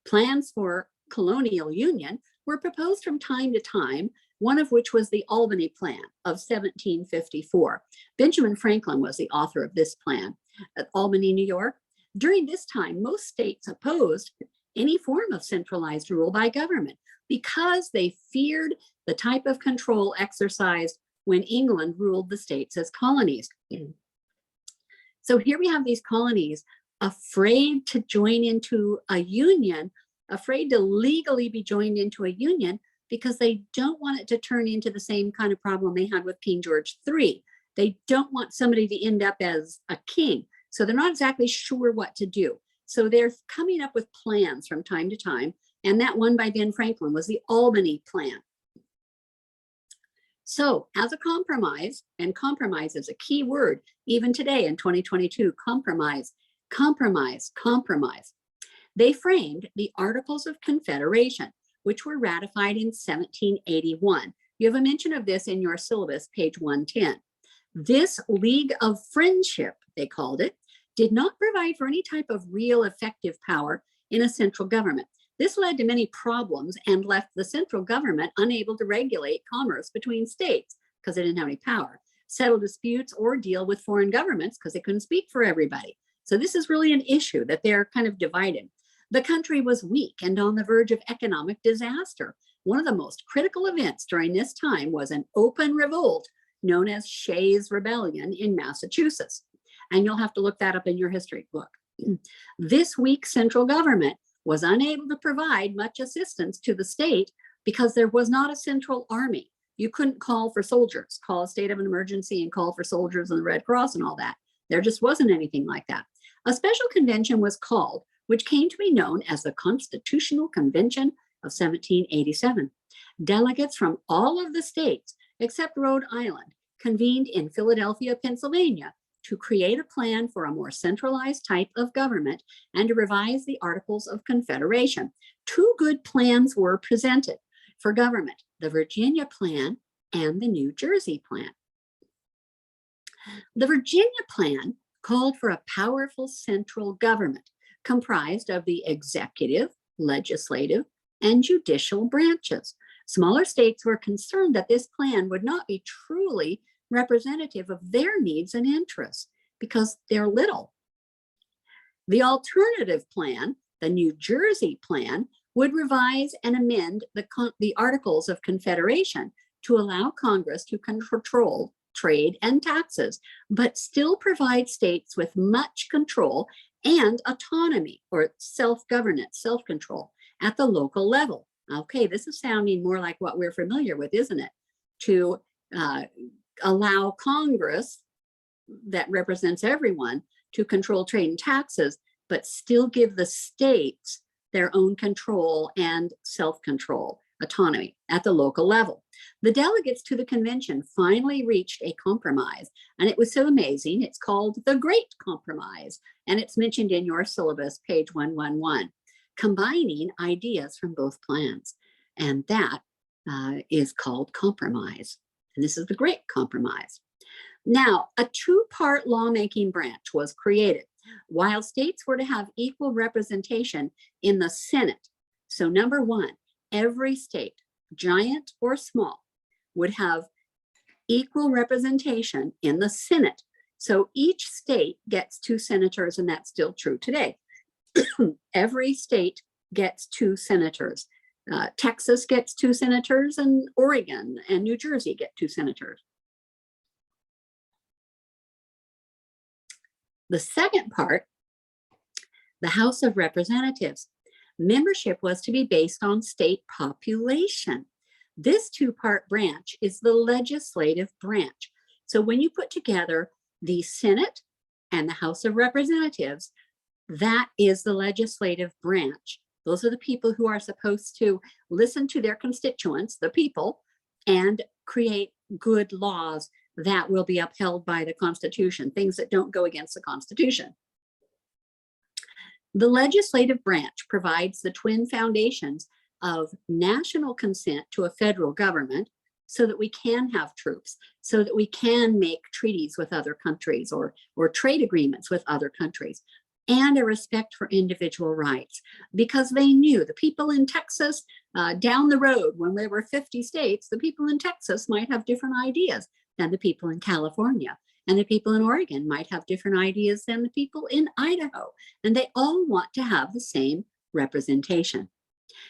Plans for colonial union were proposed from time to time, one of which was the Albany Plan of 1754. Benjamin Franklin was the author of this plan at Albany, New York. During this time, most states opposed any form of centralized rule by government because they feared the type of control exercised when England ruled the states as colonies. So here we have these colonies afraid to join into a union, afraid to legally be joined into a union because they don't want it to turn into the same kind of problem they had with King George III. They don't want somebody to end up as a king. So they're not exactly sure what to do. So they're coming up with plans from time to time. And that one by Ben Franklin was the Albany Plan. So as a compromise, and compromise is a key word, even today in 2022, compromise, compromise, compromise. They framed the Articles of Confederation, which were ratified in 1781. You have a mention of this in your syllabus, page 110. This League of Friendship, they called it, did not provide for any type of real effective power in a central government. This led to many problems and left the central government unable to regulate commerce between states because they didn't have any power, settle disputes, or deal with foreign governments because they couldn't speak for everybody. So this is really an issue that they're kind of divided. The country was weak and on the verge of economic disaster. One of the most critical events during this time was an open revolt known as Shays' Rebellion in Massachusetts. And you'll have to look that up in your history book. This weak central government was unable to provide much assistance to the state because there was not a central army. You couldn't call for soldiers, call a state of an emergency and call for soldiers and the Red Cross and all that. There just wasn't anything like that. A special convention was called, which came to be known as the Constitutional Convention of 1787. Delegates from all of the states, except Rhode Island, convened in Philadelphia, Pennsylvania, to create a plan for a more centralized type of government and to revise the Articles of Confederation. Two good plans were presented for government, the Virginia Plan and the New Jersey Plan. The Virginia Plan called for a powerful central government comprised of the executive, legislative, and judicial branches. Smaller states were concerned that this plan would not be truly representative of their needs and interests because they're little. The alternative plan, the New Jersey Plan, would revise and amend the Articles of Confederation to allow Congress to control trade and taxes, but still provide states with much control and autonomy or self-governance, self-control at the local level. Okay, this is sounding more like what we're familiar with, isn't it? To allow Congress that represents everyone to control trade and taxes, but still give the states their own control and self-control, autonomy at the local level. The delegates to the convention finally reached a compromise, and it was so amazing. It's called the Great Compromise, and it's mentioned in your syllabus, page 111, combining ideas from both plans. And that is called compromise. And this is the Great Compromise. Now, a two-part lawmaking branch was created. While states were to have equal representation in the Senate, so number one, every state, giant or small, would have equal representation in the Senate. So each state gets 2 senators, and that's still true today. Every state gets 2 senators. Texas gets 2 senators, and Oregon and New Jersey get 2 senators. The second part, the House of Representatives. Membership was to be based on state population. This two-part branch is the legislative branch. So when you put together the Senate and the House of Representatives, that is the legislative branch. Those are the people who are supposed to listen to their constituents, the people, and create good laws that will be upheld by the Constitution, things that don't go against the Constitution. The legislative branch provides the twin foundations of national consent to a federal government so that we can have troops, so that we can make treaties with other countries or trade agreements with other countries, and a respect for individual rights, because they knew the people in Texas down the road, when there were 50 states, the people in Texas might have different ideas than the people in California. And the people in Oregon might have different ideas than the people in Idaho. And they all want to have the same representation.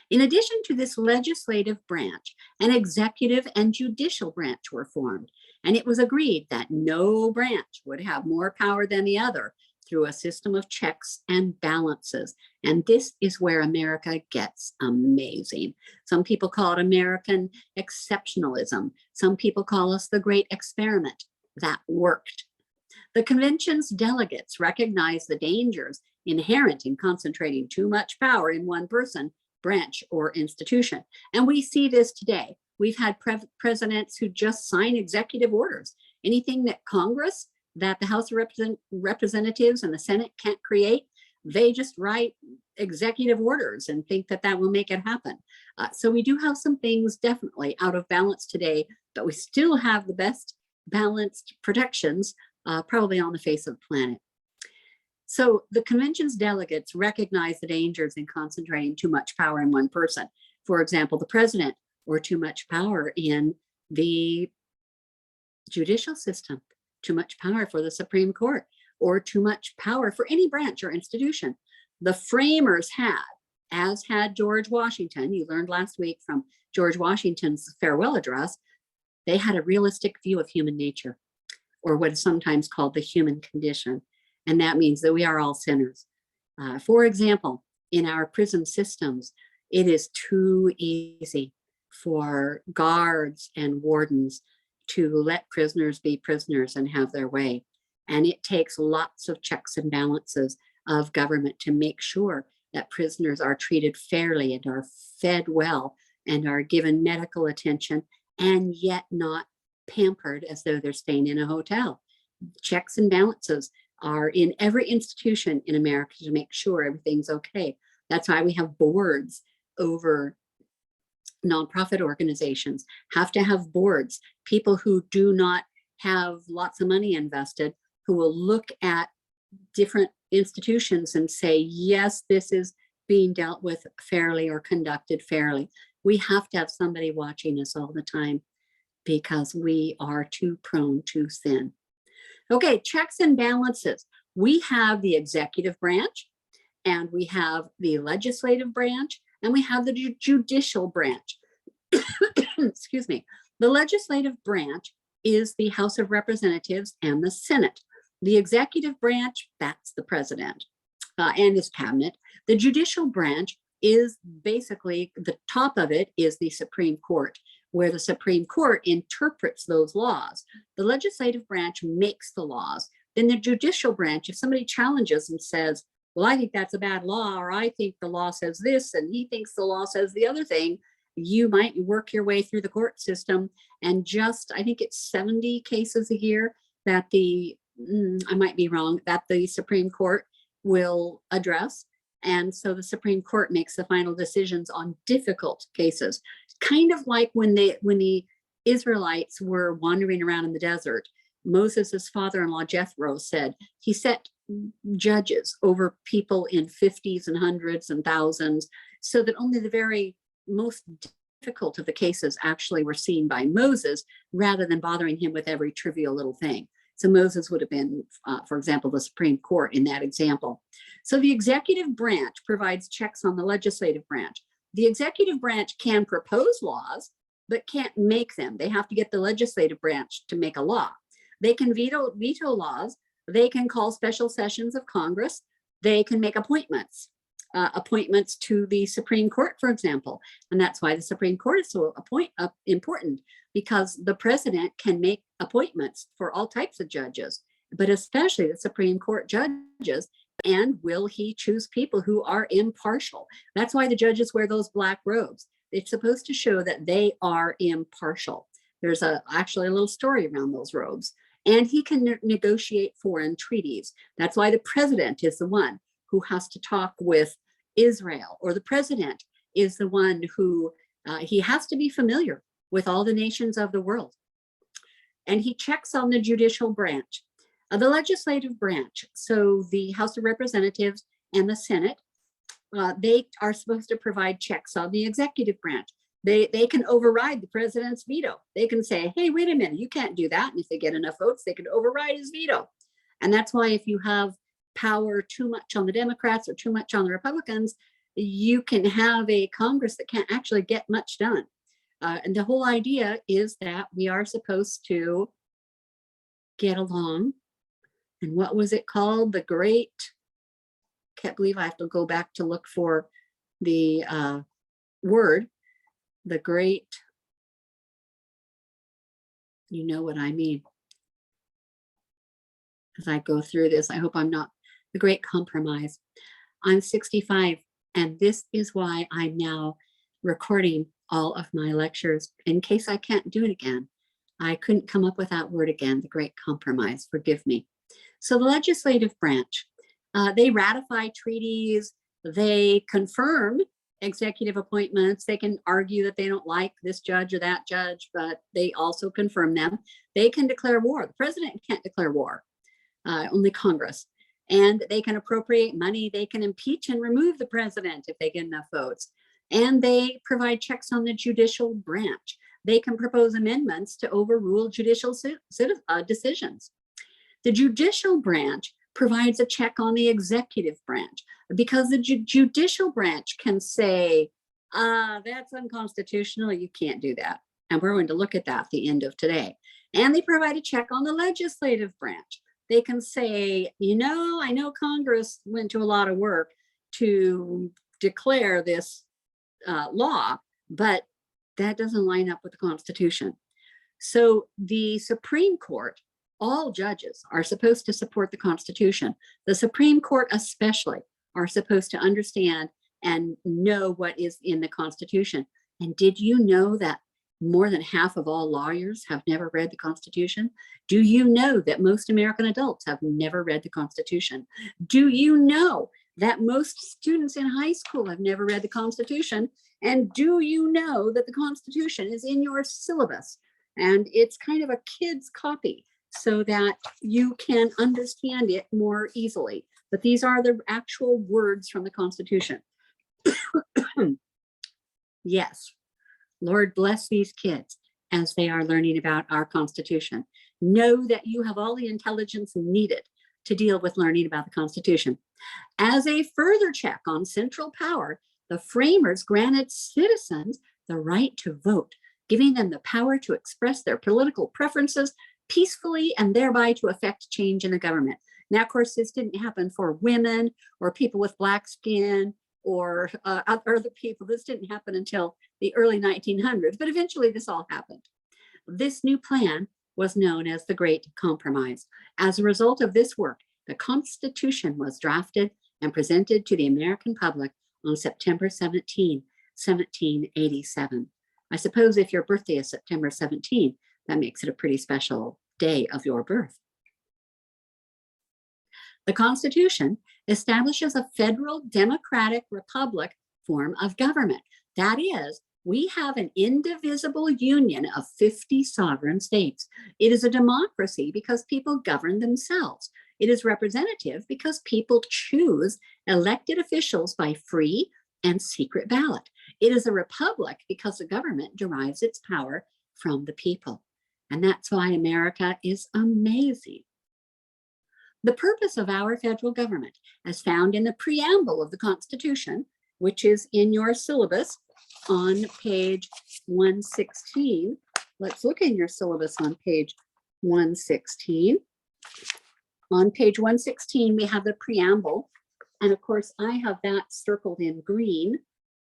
In addition to this legislative branch, an executive and judicial branch were formed. And it was agreed that no branch would have more power than the other through a system of checks and balances. And this is where America gets amazing. Some people call it American exceptionalism. Some people call us the great experiment. That worked. The convention's delegates recognize the dangers inherent in concentrating too much power in one person, branch, or institution. And we see this today. We've had presidents who just sign executive orders. Anything that Congress, that the House of Representatives and the Senate can't create, they just write executive orders and think that that will make it happen. So we do have some things definitely out of balance today, but we still have the best balanced protections probably on the face of the planet. So the convention's delegates recognize the dangers in concentrating too much power in one person. For example, the president, or too much power in the judicial system, too much power for the Supreme Court, or too much power for any branch or institution. The framers had, as had George Washington, you learned last week from George Washington's farewell address, they had a realistic view of human nature, or what is sometimes called the human condition. And that means that we are all sinners. For example, in our prison systems, it is too easy for guards and wardens to let prisoners be prisoners and have their way. And it takes lots of checks and balances of government to make sure that prisoners are treated fairly and are fed well and are given medical attention and yet not pampered as though they're staying in a hotel. Checks and balances are in every institution in America to make sure everything's okay. That's why we have boards over nonprofit organizations, have to have boards, people who do not have lots of money invested, who will look at different institutions and say, yes, this is being dealt with fairly or conducted fairly. We have to have somebody watching us all the time because we are too prone to sin. Okay, checks and balances. We have the executive branch, and we have the legislative branch, and we have the judicial branch. Excuse me. The legislative branch is the House of Representatives and the Senate. The executive branch, that's the president and his cabinet. The judicial branch is basically, the top of it is the Supreme Court, where the Supreme Court interprets those laws. The legislative branch makes the laws. Then the judicial branch, if somebody challenges and says, well, I think that's a bad law, or I think the law says this, and he thinks the law says the other thing, you might work your way through the court system, and just, I think it's 70 cases a year that I might be wrong, that the Supreme Court will address. And so the Supreme Court makes the final decisions on difficult cases. Kind of like when the Israelites were wandering around in the desert, Moses' father-in-law Jethro said he set judges over people in 50s and hundreds and thousands, so that only the very most difficult of the cases actually were seen by Moses, rather than bothering him with every trivial little thing. So Moses would have been, for example, the Supreme Court in that example. So the executive branch provides checks on the legislative branch. The executive branch can propose laws, but can't make them. They have to get the legislative branch to make a law. They can veto laws. They can call special sessions of Congress. They can make appointments to the Supreme Court, for example. And that's why the Supreme Court is so important, because the president can make appointments for all types of judges, but especially the Supreme Court judges. And will he choose people who are impartial? That's why the judges wear those black robes. It's supposed to show that they are impartial. There's actually a little story around those robes. And he can negotiate foreign treaties. That's why the president is the one who has to talk with Israel, or the president is the one who, he has to be familiar with all the nations of the world. And he checks on the judicial branch. The legislative branch, so the House of Representatives and the Senate, they are supposed to provide checks on the executive branch. They can override the president's veto. They can say, hey, wait a minute, you can't do that. And if they get enough votes, they can override his veto. And that's why if you have power too much on the Democrats or too much on the Republicans, you can have a Congress that can't actually get much done. And the whole idea is that we are supposed to get along And what was it called? The Great, can't believe I have to go back to look for the word, the Great, you know what I mean. As I go through this, I hope I'm not, the Great Compromise. I'm 65, and this is why I'm now recording all of my lectures in case I can't do it again. I couldn't come up with that word again, the Great Compromise, forgive me. So the legislative branch, they ratify treaties, they confirm executive appointments, they can argue that they don't like this judge or that judge, but they also confirm them. They can declare war. The president can't declare war, only Congress. And they can appropriate money, they can impeach and remove the president if they get enough votes. And they provide checks on the judicial branch. They can propose amendments to overrule judicial decisions. The judicial branch provides a check on the executive branch because the judicial branch can say, that's unconstitutional, you can't do that. And we're going to look at that at the end of today. And they provide a check on the legislative branch. They can say, you know, I know Congress went to a lot of work to declare this law, but that doesn't line up with the Constitution. So the Supreme Court, all judges are supposed to support the Constitution. The Supreme Court especially are supposed to understand and know what is in the Constitution. And did you know that more than half of all lawyers have never read the Constitution? Do you know that most American adults have never read the Constitution? Do you know that most students in high school have never read the Constitution? And do you know that the Constitution is in your syllabus? And it's kind of a kid's copy so that you can understand it more easily. But these are the actual words from the Constitution. Yes, Lord bless these kids as they are learning about our Constitution. Know that you have all the intelligence needed to deal with learning about the Constitution. As a further check on central power, the framers granted citizens the right to vote, giving them the power to express their political preferences peacefully and thereby to affect change in the government. Now, of course, this didn't happen for women or people with black skin or other people. This didn't happen until the early 1900s, but eventually this all happened. This new plan was known as the Great Compromise. As a result of this work, the Constitution was drafted and presented to the American public on September 17, 1787. I suppose if your birthday is September 17, that makes it a pretty special day of your birth. The Constitution establishes a federal democratic republic form of government. That is, we have an indivisible union of 50 sovereign states. It is a democracy because people govern themselves. It is representative because people choose elected officials by free and secret ballot. It is a republic because the government derives its power from the people. And that's why America is amazing. The purpose of our federal government, as found in the preamble of the Constitution, which is in your syllabus on page 116. Let's look in your syllabus on page 116. On page 116, we have the preamble. And of course, I have that circled in green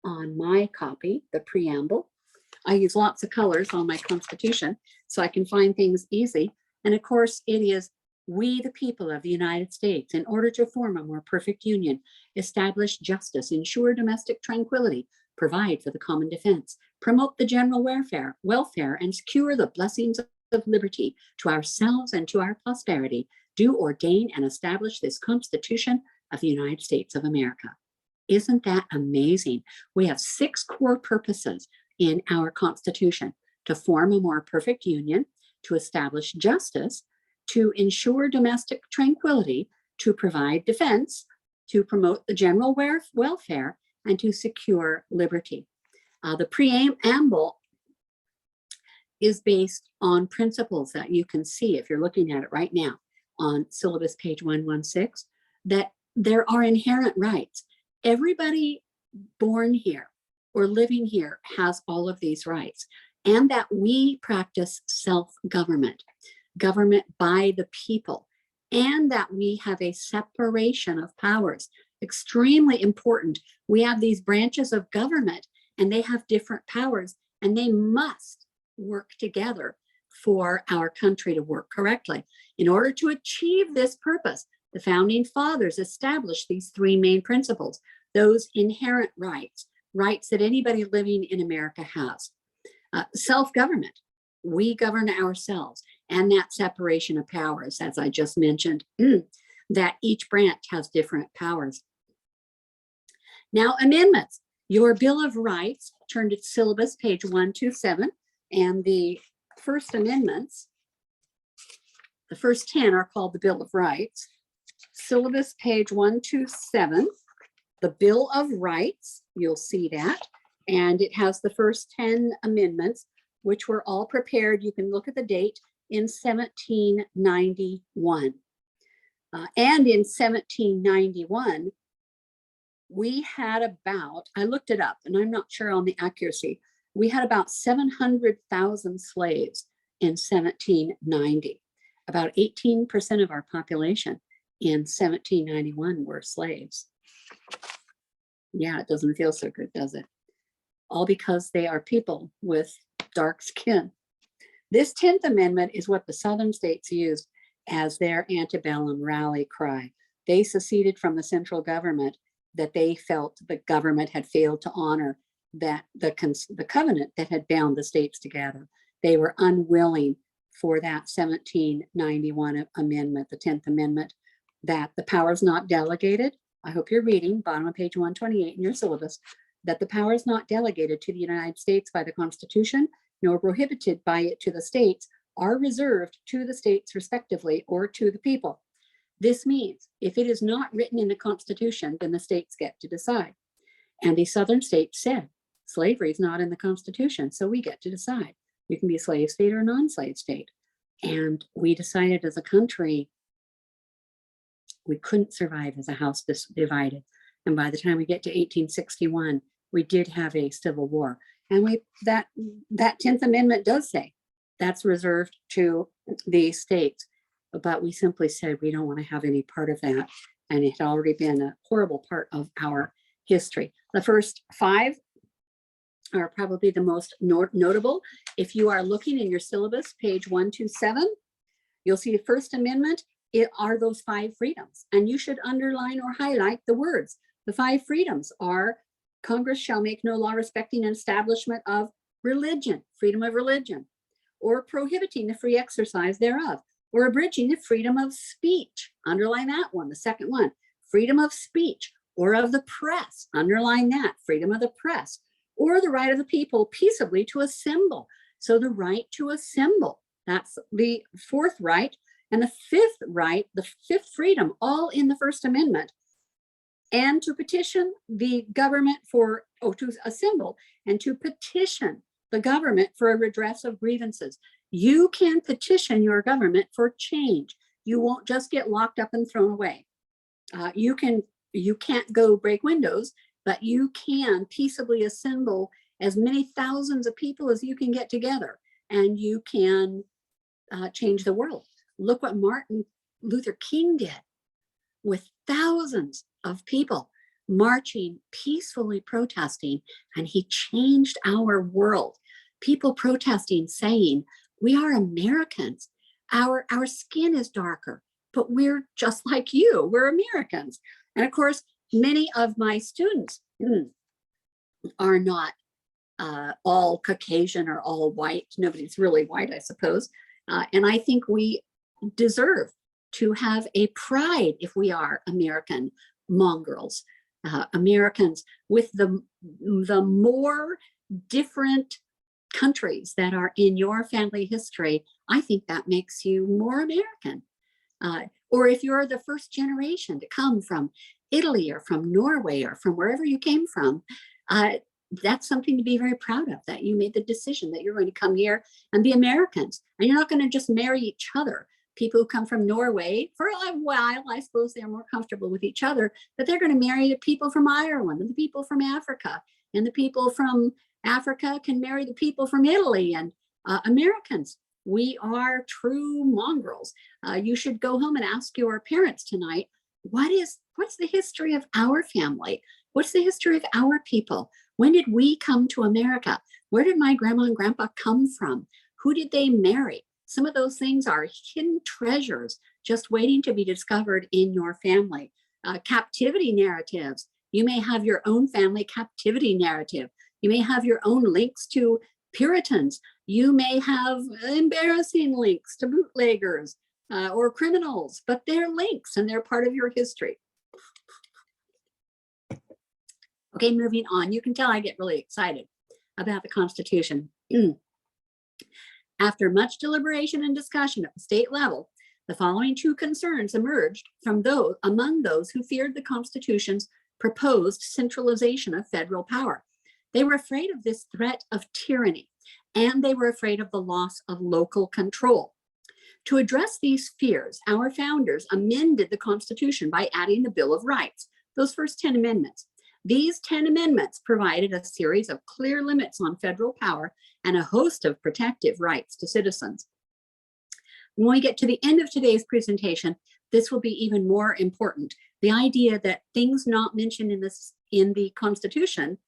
on my copy, the preamble. I use lots of colors on my Constitution so I can find things easy. And of course, it is we, the people of the United States, in order to form a more perfect union, establish justice, ensure domestic tranquility, provide for the common defense, promote the general welfare, and secure the blessings of liberty to ourselves and to our posterity, do ordain and establish this Constitution of the United States of America. Isn't that amazing? We have 6 core purposes in our Constitution: to form a more perfect union, to establish justice, to ensure domestic tranquility, to provide defense, to promote the general welfare, and to secure liberty. The preamble is based on principles that you can see if you're looking at it right now on syllabus page 116, that there are inherent rights. Everybody born here or living here has all of these rights, and that we practice self-government. Government by the people. and that we have a separation of powers. Extremely important. We have these branches of government and they have different powers and they must work together for our country to work correctly. In order to achieve this purpose, the founding fathers established these three main principles: those inherent rights, rights that anybody living in America has. Self-government, we govern ourselves, and that separation of powers, as I just mentioned, that each branch has different powers. Now, amendments. Your Bill of Rights, turn to syllabus, page 127, and the first amendments, the first 10 are called the Bill of Rights. Syllabus, page 127, the Bill of Rights, you'll see that, and it has the first 10 amendments, which were all prepared. You can look at the date in 1791. And in 1791, we had about, I looked it up and I'm not sure on the accuracy, we had about 700,000 slaves in 1790. About 18% of our population in 1791 were slaves. Yeah, it doesn't feel so good, does it? All because they are people with dark skin. This 10th Amendment is what the Southern states used as their antebellum rally cry. They seceded from the central government that they felt the government had failed to honor, that the covenant that had bound the states together. They were unwilling for that 1791 amendment, the 10th Amendment, that the powers not delegated, I hope you're reading, bottom of page 128 in your syllabus, that the powers not delegated to the United States by the Constitution, nor prohibited by it to the states, are reserved to the states respectively or to the people. This means if it is not written in the Constitution, then the states get to decide. And the Southern states said, slavery is not in the Constitution, so we get to decide. We can be a slave state or a non-slave state. And we decided as a country, we couldn't survive as a house divided. And by the time we get to 1861, we did have a civil war. And that 10th Amendment does say that's reserved to the states. But we simply said we don't want to have any part of that. And it had already been a horrible part of our history. The first 5 are probably the most notable. If you are looking in your syllabus, page 127, you'll see the First Amendment. It are those 5 freedoms. And you should underline or highlight the words. The 5 freedoms are: Congress shall make no law respecting an establishment of religion, freedom of religion, or prohibiting the free exercise thereof, or abridging the freedom of speech. Underline that one, the second one. Freedom of speech, or of the press. Underline that, freedom of the press, or the right of the people peaceably to assemble. So the right to assemble, that's the 4th right. And the 5th right, the 5th freedom, all in the First Amendment. And to petition the government to assemble and to petition the government for a redress of grievances. You can petition your government for change. You won't just get locked up and thrown away. You can't go break windows, but you can peaceably assemble as many thousands of people as you can get together, and you can change the world. Look what Martin Luther King did with thousands of people marching, peacefully protesting, and he changed our world. People protesting, saying, we are Americans. Our skin is darker, but we're just like you. We're Americans. And of course, many of my students are not all Caucasian or all white. Nobody's really white, I suppose. And I think we deserve to have a pride if we are American mongrels, Americans with the more different countries that are in your family history. I think that makes you more American. Or if you're the first generation to come from Italy or from Norway or from wherever you came from, that's something to be very proud of, that you made the decision that you're going to come here and be Americans. And you're not going to just marry each other. People who come from Norway, for a while, I suppose they're more comfortable with each other, but they're going to marry the people from Ireland and the people from Africa, and the people from Africa can marry the people from Italy. And Americans, We are true mongrels. You should go home and ask your parents tonight, what's the history of our family? What's the history of our people? When did we come to America? Where did my grandma and grandpa come from? Who did they marry? Some of those things are hidden treasures just waiting to be discovered in your family. Captivity narratives. You may have your own family captivity narrative. You may have your own links to Puritans. You may have embarrassing links to bootleggers or criminals, but they're links and they're part of your history. Okay, moving on. You can tell I get really excited about the Constitution. After much deliberation and discussion at the state level, the following two concerns emerged from among those who feared the Constitution's proposed centralization of federal power. They were afraid of this threat of tyranny, and they were afraid of the loss of local control. To address these fears, our founders amended the Constitution by adding the Bill of Rights, those first 10 amendments. These 10 amendments provided a series of clear limits on federal power and a host of protective rights to citizens. When we get to the end of today's presentation, this will be even more important. The idea that things not mentioned in the Constitution,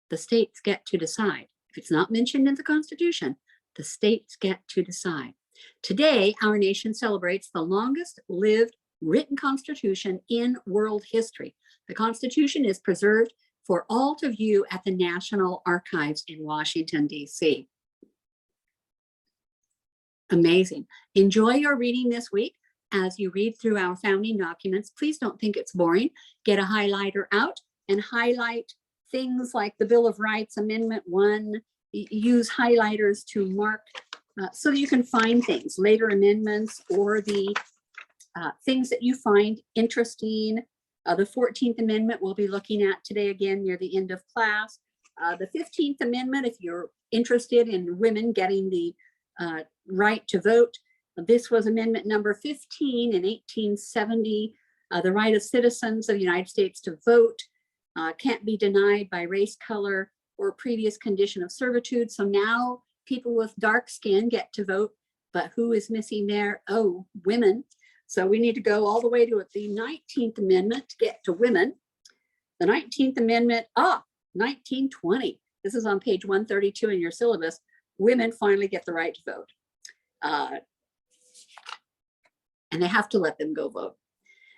the states get to decide. If it's not mentioned in the Constitution, the states get to decide. Today, our nation celebrates the longest lived written Constitution in world history. The Constitution is preserved for all to view at the National Archives in Washington, D.C. Amazing. Enjoy your reading this week. As you read through our founding documents, please don't think it's boring. Get a highlighter out and highlight things like the Bill of Rights, Amendment 1. Use highlighters to mark so that you can find things, later amendments, or the things that you find interesting. The 14th Amendment we'll be looking at today again near the end of class. The 15th Amendment, if you're interested in women getting the right to vote, this was Amendment number 15 in 1870. The right of citizens of the United States to vote can't be denied by race, color, or previous condition of servitude. So now people with dark skin get to vote, but who is missing there? Oh, women. So we need to go all the way to the 19th Amendment to get to women. The 19th Amendment, 1920. This is on page 132 in your syllabus. Women finally get the right to vote. And they have to let them go vote.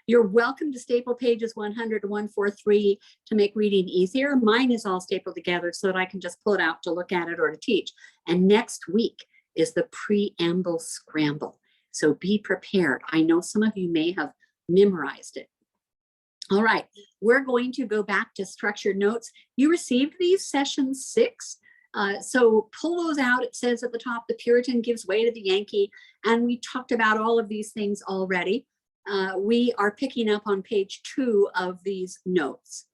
You're welcome to staple pages 100 to 143 to make reading easier. Mine is all stapled together so that I can just pull it out to look at it or to teach. And next week is the preamble scramble. So be prepared. I know some of you may have memorized it. All right, we're going to go back to structured notes. You received these session 6. So pull those out. It says at the top, the Puritan gives way to the Yankee. And we talked about all of these things already. We are picking up on page 2 of these notes.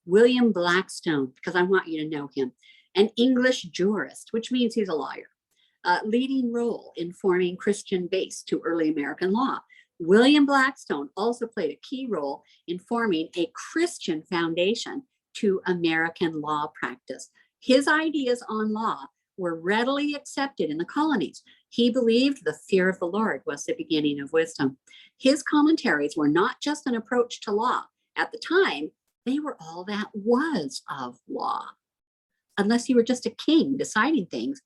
William Blackstone, because I want you to know him, an English jurist, which means he's a lawyer. Leading role in forming Christian base to early American law. William Blackstone also played a key role in forming a Christian foundation to American law practice. His ideas on law were readily accepted in the colonies. He believed the fear of the Lord was the beginning of wisdom. His commentaries were not just an approach to law. At the time, they were all that was of law. Unless you were just a king deciding things,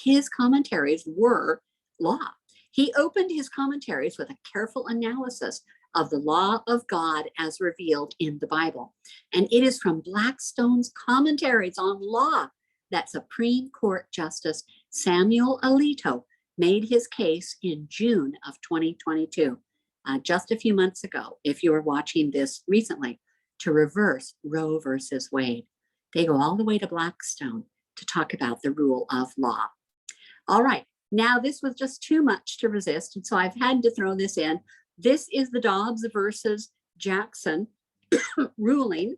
his commentaries were law. He opened his commentaries with a careful analysis of the law of God as revealed in the Bible. And it is from Blackstone's commentaries on law that Supreme Court Justice Samuel Alito made his case in June of 2022, just a few months ago, if you were watching this recently, to reverse Roe versus Wade. They go all the way to Blackstone to talk about the rule of law. All right, now this was just too much to resist, and so I've had to throw this in. This is the Dobbs versus Jackson ruling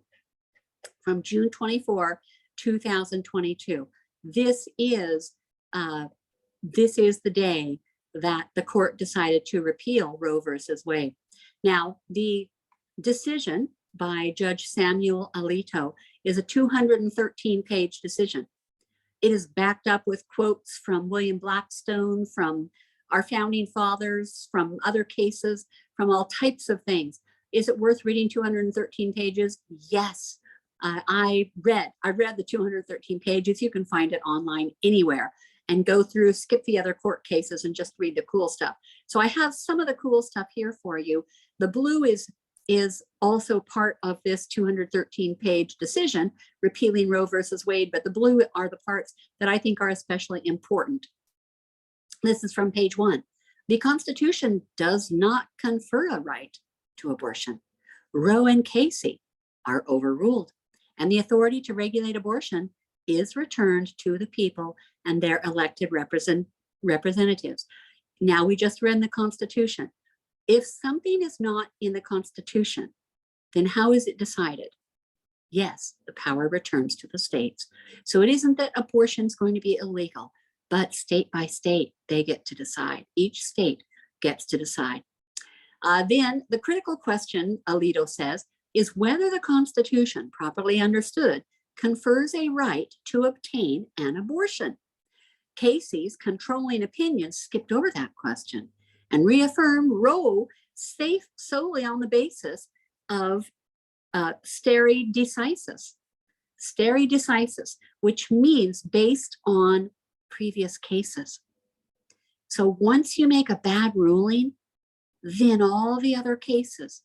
from June 24, 2022. This is the day that the court decided to repeal Roe versus Wade. Now, the decision by Judge Samuel Alito is a 213-page decision. It is backed up with quotes from William Blackstone, from our founding fathers, from other cases, from all types of things. Is it worth reading 213 pages? Yes. I read the 213 pages. You can find it online anywhere, and go through, skip the other court cases and just read the cool stuff. So I have some of the cool stuff here for you. The blue is also part of this 213-page decision repealing Roe versus Wade, but the blue are the parts that I think are especially important. This is from page 1. The Constitution does not confer a right to abortion. Roe and Casey are overruled, and the authority to regulate abortion is returned to the people and their elected representatives. Now, we just read the Constitution. If something is not in the Constitution, then how is it decided? Yes, the power returns to the states. So it isn't that abortion is going to be illegal, but state by state, they get to decide. Each state gets to decide. Then the critical question, Alito says, is whether the Constitution, properly understood, confers a right to obtain an abortion. Casey's controlling opinion skipped over that question and reaffirmed Roe safe solely on the basis of stare decisis, which means based on previous cases. So once you make a bad ruling, then all the other cases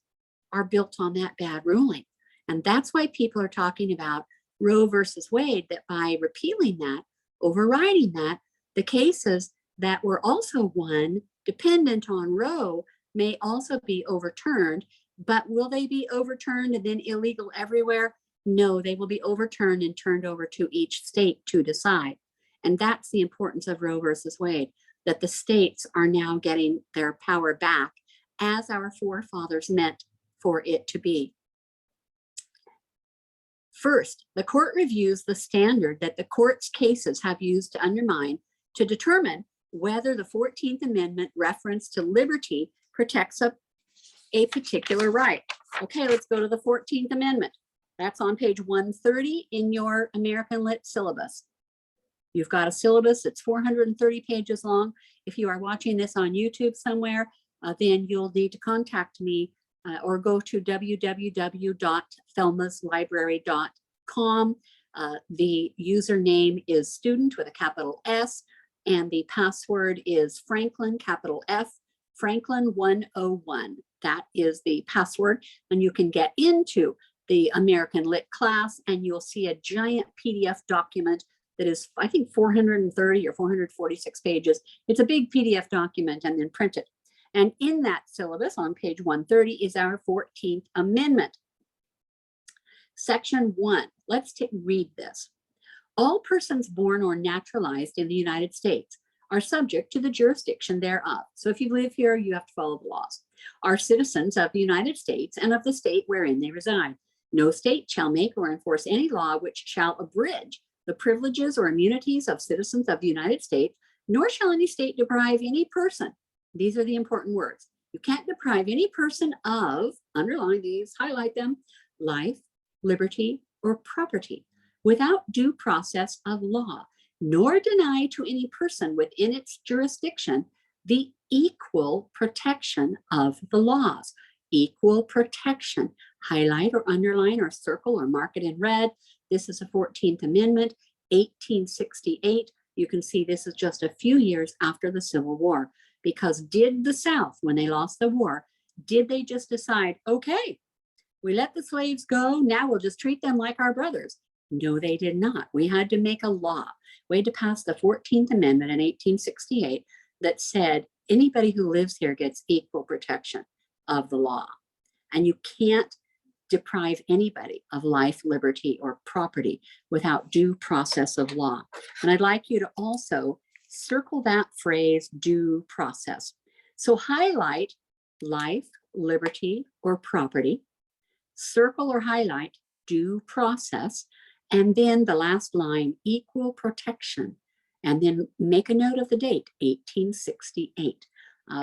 are built on that bad ruling. And that's why people are talking about Roe versus Wade, that by repealing that, overriding that, the cases that were also won dependent on Roe may also be overturned. But will they be overturned and then illegal everywhere? No, they will be overturned and turned over to each state to decide. And that's the importance of Roe versus Wade, that the states are now getting their power back as our forefathers meant for it to be. First, the court reviews the standard that the court's cases have used to undermine to determine whether the 14th Amendment reference to liberty protects a particular right. Okay, let's go to the 14th Amendment. That's on page 130 in your American Lit syllabus. You've got a syllabus that's 430 pages long. If you are watching this on YouTube somewhere, then you'll need to contact me or go to www.thelmaslibrary.com. The username is student with a capital S, and the password is Franklin, capital F, Franklin 101. That is the password, and you can get into the American Lit class, and you'll see a giant PDF document that is, I think, 430 or 446 pages. It's a big PDF document, and then print it. And in that syllabus on page 130 is our 14th Amendment. Section 1, let's read this. All persons born or naturalized in the United States are subject to the jurisdiction thereof. So if you live here, you have to follow the laws. Are citizens of the United States and of the state wherein they reside. No state shall make or enforce any law which shall abridge the privileges or immunities of citizens of the United States, nor shall any state deprive any person. These are the important words. You can't deprive any person of, underline these, highlight them, life, liberty, or property without due process of law, nor deny to any person within its jurisdiction the equal protection of the laws. Equal protection. Highlight or underline or circle or mark it in red. This is the 14th Amendment, 1868. You can see this is just a few years after the Civil War. Because did the South, when they lost the war, did they just decide, okay, we let the slaves go, now we'll just treat them like our brothers? No, they did not. We had to make a law. We had to pass the 14th Amendment in 1868 that said anybody who lives here gets equal protection of the law. And you can't deprive anybody of life, liberty, or property without due process of law. And I'd like you to also circle that phrase, due process. So highlight life, liberty, or property, circle or highlight due process, and then the last line, equal protection, and then make a note of the date, 1868.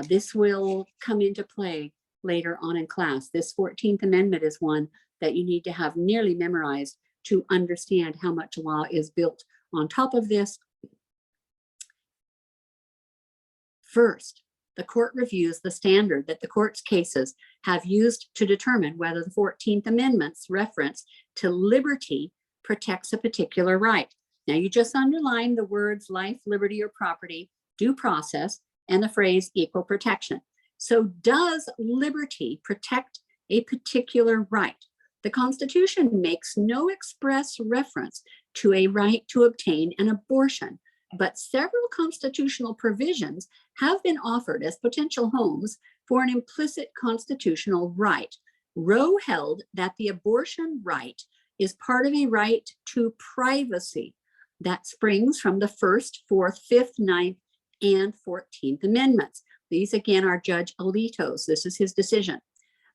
This will come into play later on in class. This 14th Amendment is one that you need to have nearly memorized to understand how much law is built On top of this, first, the court reviews the standard that the court's cases have used to determine whether the 14th Amendment's reference to liberty protects a particular right. Now, you just underline the words life, liberty, or property, due process, and the phrase equal protection. So does liberty protect a particular right? The Constitution makes no express reference to a right to obtain an abortion, but several constitutional provisions have been offered as potential homes for an implicit constitutional right. Roe held that the abortion right is part of a right to privacy that springs from the First, Fourth, Fifth, Ninth, and 14th Amendments. These again are Judge Alito's. This is his decision.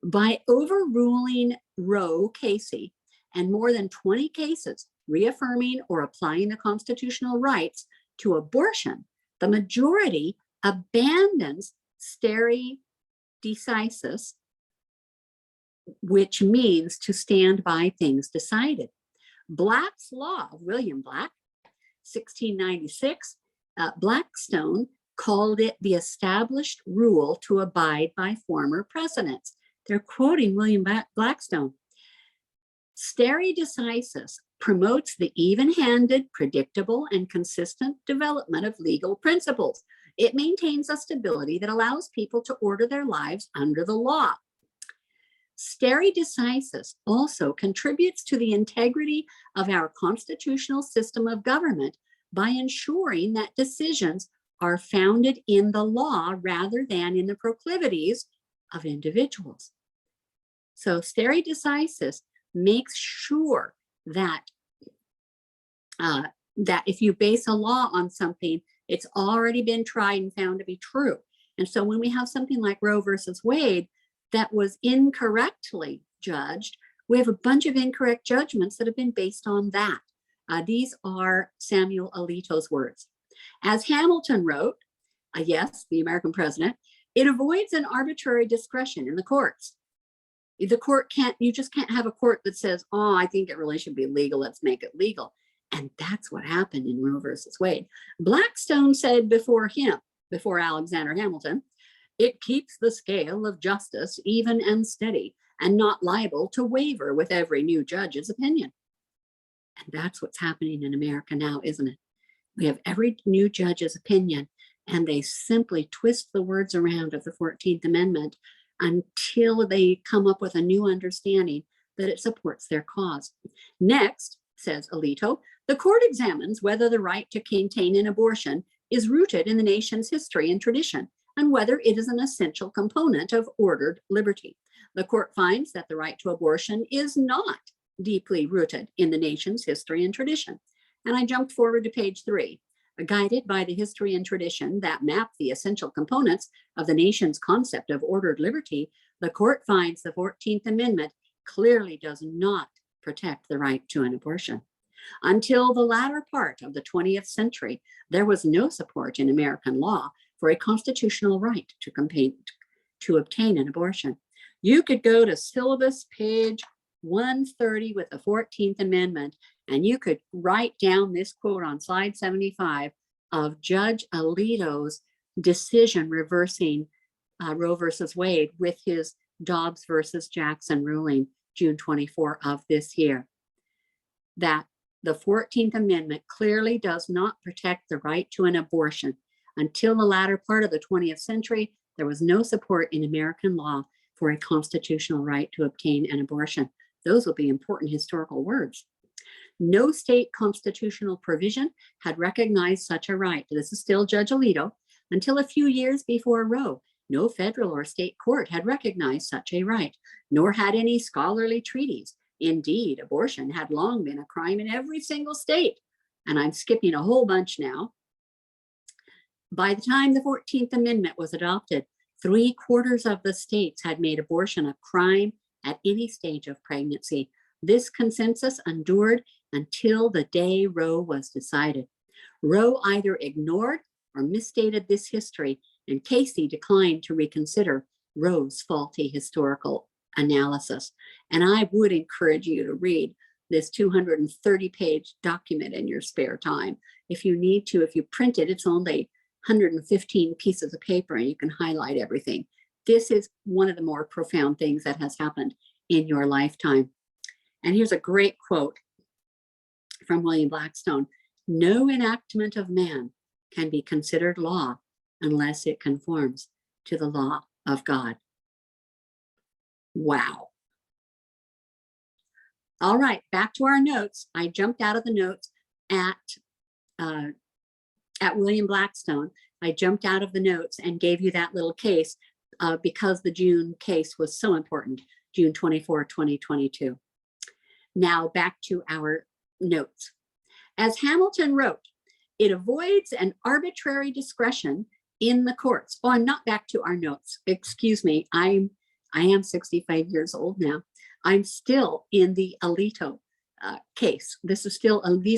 By overruling Roe Casey and more than 20 cases reaffirming or applying the constitutional rights to abortion, the majority abandons stare decisis, which means to stand by things decided. Black's Law of William Black, 1696, Blackstone called it the established rule to abide by former precedents. They're quoting William Blackstone. Stare decisis promotes the even-handed, predictable, and consistent development of legal principles. It maintains a stability that allows people to order their lives under the law. Stare decisis also contributes to the integrity of our constitutional system of government by ensuring that decisions are founded in the law rather than in the proclivities of individuals. So stare decisis makes sure that that if you base a law on something, it's already been tried and found to be true. And so when we have something like Roe versus Wade that was incorrectly judged, we have a bunch of incorrect judgments that have been based on that. These are Samuel Alito's words. As Hamilton wrote, yes, the American president, it avoids an arbitrary discretion in the courts. The court can't, you just can't have a court that says, oh, I think it really should be legal, let's make it legal. And that's what happened in Roe versus Wade. Blackstone said before him, before Alexander Hamilton, it keeps the scale of justice even and steady and not liable to waver with every new judge's opinion. And that's what's happening in America now, isn't it? We have every new judge's opinion, and they simply twist the words around of the 14th Amendment until they come up with a new understanding that it supports their cause. Next, says Alito, the court examines whether the right to contain an abortion is rooted in the nation's history and tradition, and whether it is an essential component of ordered liberty. The court finds that the right to abortion is not deeply rooted in the nation's history and tradition. And I jumped forward to page 3. Guided by the history and tradition that map the essential components of the nation's concept of ordered liberty, the court finds the 14th Amendment clearly does not protect the right to an abortion. Until the latter part of the 20th century, there was no support in American law for a constitutional right to obtain an abortion. You could go to syllabus page 130 with the 14th Amendment, and you could write down this quote on slide 75 of Judge Alito's decision reversing Roe versus Wade with his Dobbs versus Jackson ruling, June 24 of this year, that the 14th Amendment clearly does not protect the right to an abortion. Until the latter part of the 20th century, there was no support in American law for a constitutional right to obtain an abortion. Those will be important historical words. No state constitutional provision had recognized such a right. This is still Judge Alito. Until a few years before Roe, no federal or state court had recognized such a right, nor had any scholarly treaties. Indeed, abortion had long been a crime in every single state. And I'm skipping a whole bunch now. By the time the 14th Amendment was adopted, 3/4 of the states had made abortion a crime at any stage of pregnancy. This consensus endured until the day Roe was decided. Roe either ignored or misstated this history, and Casey declined to reconsider Roe's faulty historical analysis. And I would encourage you to read this 230-page document in your spare time. If you need to, if you print it, it's only 115 pieces of paper and you can highlight everything. This is one of the more profound things that has happened in your lifetime. And here's a great quote from William Blackstone. No enactment of man can be considered law unless it conforms to the law of God. Wow. All right, back to our notes. I jumped out of the notes at William Blackstone. I jumped out of the notes and gave you that little case because the June case was so important, June 24, 2022. Now back to our notes. As Hamilton wrote, it avoids an arbitrary discretion in the courts. Oh, I'm not back to our notes. Excuse me. I am 65 years old now. I'm still in the Alito case. These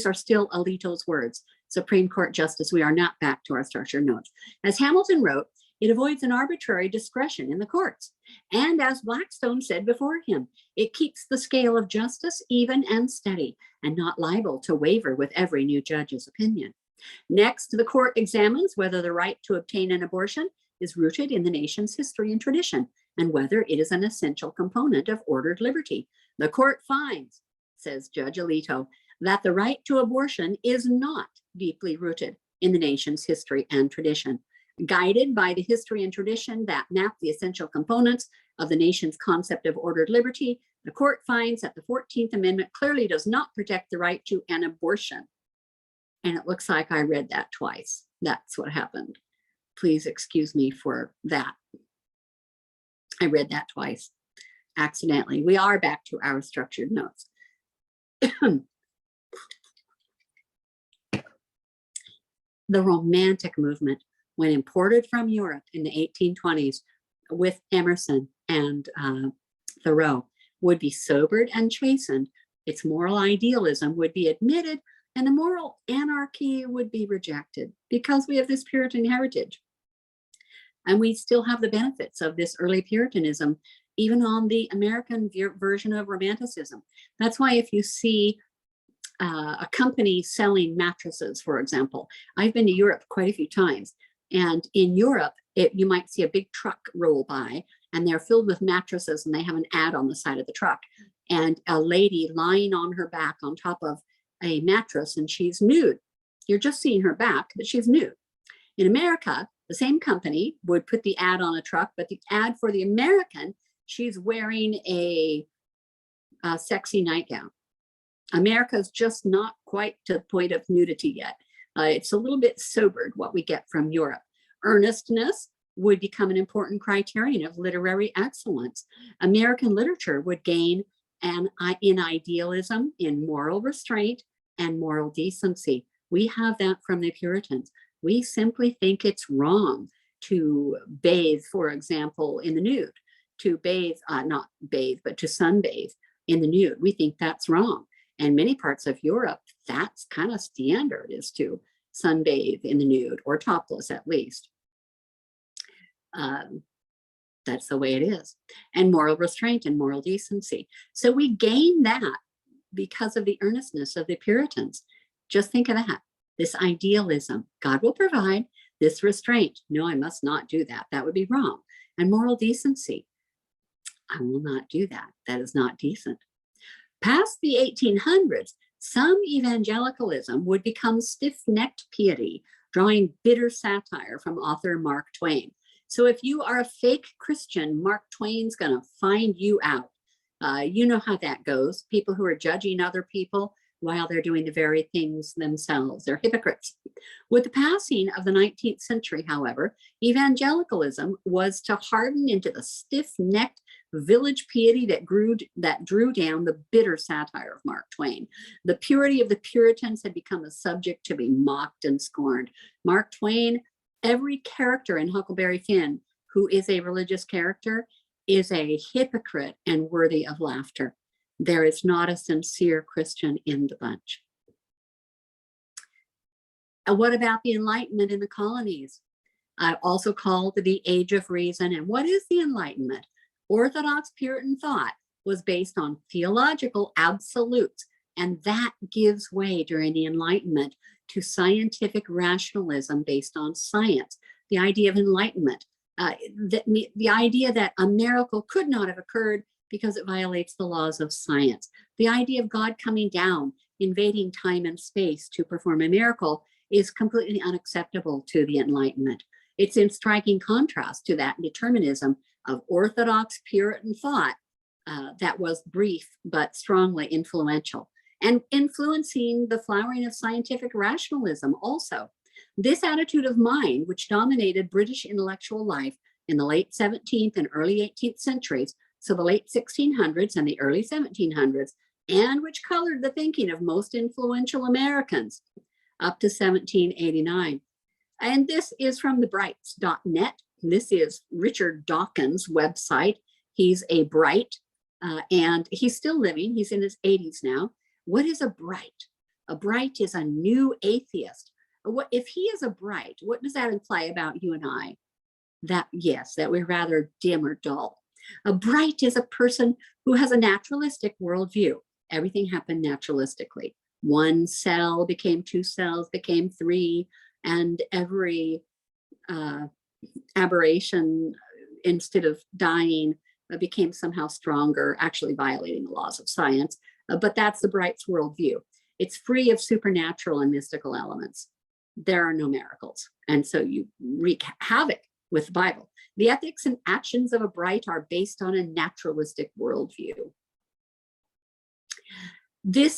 are still Alito's words. Supreme Court Justice, we are not back to our structured notes. As Hamilton wrote, it avoids an arbitrary discretion in the courts. And as Blackstone said before him, it keeps the scale of justice even and steady and not liable to waver with every new judge's opinion. Next, the court examines whether the right to obtain an abortion is rooted in the nation's history and tradition, and whether it is an essential component of ordered liberty. The court finds, says Judge Alito, that the right to abortion is not deeply rooted in the nation's history and tradition. Guided by the history and tradition that map the essential components of the nation's concept of ordered liberty, the court finds that the 14th Amendment clearly does not protect the right to an abortion. And it looks like I read that twice. That's what happened. Please excuse me for that. I read that twice accidentally. We are back to our structured notes. The Romantic movement, when imported from Europe in the 1820s with Emerson and Thoreau, would be sobered and chastened. Its moral idealism would be admitted, and the moral anarchy would be rejected because we have this Puritan heritage. And we still have the benefits of this early Puritanism, even on the American version of Romanticism. That's why if you see a company selling mattresses, for example, I've been to Europe quite a few times. And in Europe, you might see a big truck roll by and they're filled with mattresses and they have an ad on the side of the truck and a lady lying on her back on top of a mattress and she's nude. You're just seeing her back, but she's nude. In America, the same company would put the ad on a truck, but the ad for the American, she's wearing a sexy nightgown. America's just not quite to the point of nudity yet. It's a little bit sobered what we get from Europe. Earnestness would become an important criterion of literary excellence. American literature would gain in idealism, in moral restraint, and moral decency. We have that from the Puritans. We simply think it's wrong to bathe, for example, in the nude, to bathe, not bathe, but to sunbathe in the nude. We think that's wrong. And many parts of Europe, that's kind of standard, is to sunbathe in the nude or topless at least. That's the way it is. And moral restraint and moral decency. So we gain that because of the earnestness of the Puritans. Just think of that. This idealism, God will provide. This restraint, no, I must not do that. That would be wrong. And moral decency, I will not do that. That is not decent. Past the 1800s, some evangelicalism would become stiff-necked piety, drawing bitter satire from author Mark Twain. So if you are a fake Christian, Mark Twain's going to find you out. You know how that goes. People who are judging other people while they're doing the very things themselves. They're hypocrites. With the passing of the 19th century, however, evangelicalism was to harden into the stiff-necked village piety that drew down the bitter satire of Mark Twain. The purity of the Puritans had become a subject to be mocked and scorned. Mark Twain, every character in Huckleberry Finn who is a religious character is a hypocrite and worthy of laughter. There is not a sincere Christian in the bunch. And what about the Enlightenment in the colonies? Also called the Age of Reason. And what is the Enlightenment? Orthodox Puritan thought was based on theological absolutes And that gives way during the Enlightenment to scientific rationalism based on science. The idea of enlightenment, the idea that a miracle could not have occurred because it violates the laws of science. The idea of God coming down, invading time and space to perform a miracle is completely unacceptable to the Enlightenment. It's in striking contrast to that determinism of orthodox Puritan thought that was brief but strongly influential, and influencing the flowering of scientific rationalism also. This attitude of mind, which dominated British intellectual life in the late 17th and early 18th centuries, so the late 1600s and the early 1700s, and which colored the thinking of most influential Americans up to 1789. And this is from thebrights.net. This is Richard Dawkins' website. He's a Bright, and he's still living. He's in his 80s now. What is a Bright? A Bright is a new atheist. What if he is a Bright? What does that imply about you and I? That yes, that we're rather dim or dull. A Bright is a person who has a naturalistic worldview. Everything happened naturalistically. One cell became two cells, became three, and every aberration, instead of dying, became somehow stronger, actually violating the laws of science. But that's the Bright's worldview. It's free of supernatural and mystical elements. There are no miracles. And so you wreak havoc with the Bible. The ethics and actions of a Bright are based on a naturalistic worldview. The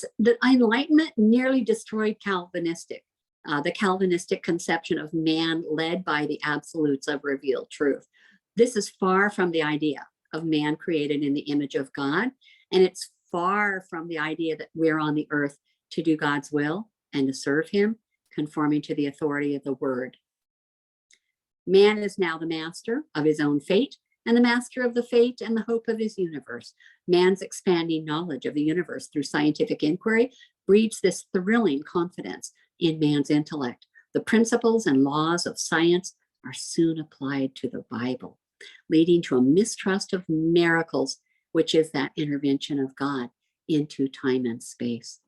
Enlightenment nearly destroyed the Calvinistic conception of man led by the absolutes of revealed truth. This is far from the idea of man created in the image of God, and it's far from the idea that we're on the earth to do God's will and to serve him, conforming to the authority of the word. Man is now the master of his own fate and the master of the fate and the hope of his universe. Man's expanding knowledge of the universe through scientific inquiry breeds this thrilling confidence in man's intellect. The principles and laws of science are soon applied to the Bible, leading to a mistrust of miracles, which is that intervention of God into time and space.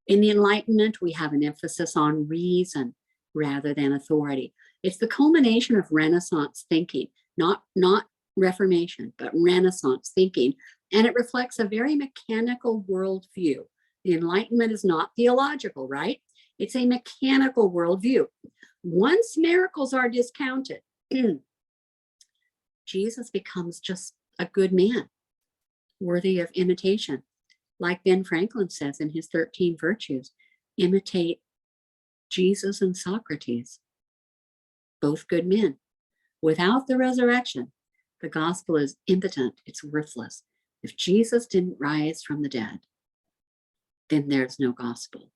In the Enlightenment, we have an emphasis on reason rather than authority. It's the culmination of Renaissance thinking, not Reformation, but Renaissance thinking, and it reflects a very mechanical worldview. The Enlightenment is not theological, right? It's a mechanical worldview. Once miracles are discounted, Jesus becomes just a good man, worthy of imitation. Like Ben Franklin says in his 13 virtues, imitate Jesus and Socrates, both good men. Without the resurrection, the gospel is impotent, it's worthless. If Jesus didn't rise from the dead, then there's no gospel.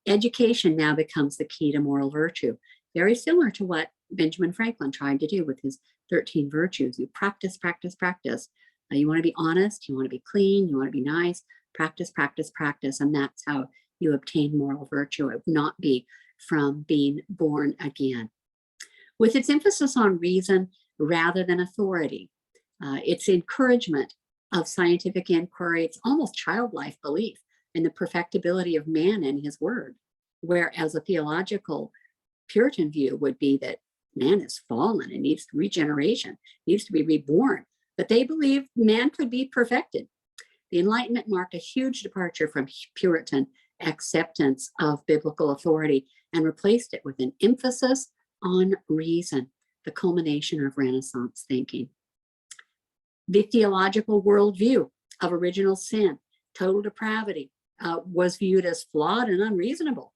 Education now becomes the key to moral virtue, very similar to what Benjamin Franklin tried to do with his 13 virtues. You practice, practice, practice. You want to be honest, you want to be clean, you want to be nice, practice, practice, practice, and that's how you obtain moral virtue. It would not be from being born again. With its emphasis on reason rather than authority, its encouragement of scientific inquiry, it's almost childlike belief in the perfectibility of man and his word, whereas a theological Puritan view would be that man is fallen and needs regeneration, needs to be reborn. But they believed man could be perfected. The Enlightenment marked a huge departure from Puritan acceptance of biblical authority and replaced it with an emphasis on reason, the culmination of Renaissance thinking. The theological worldview of original sin, total depravity, was viewed as flawed and unreasonable.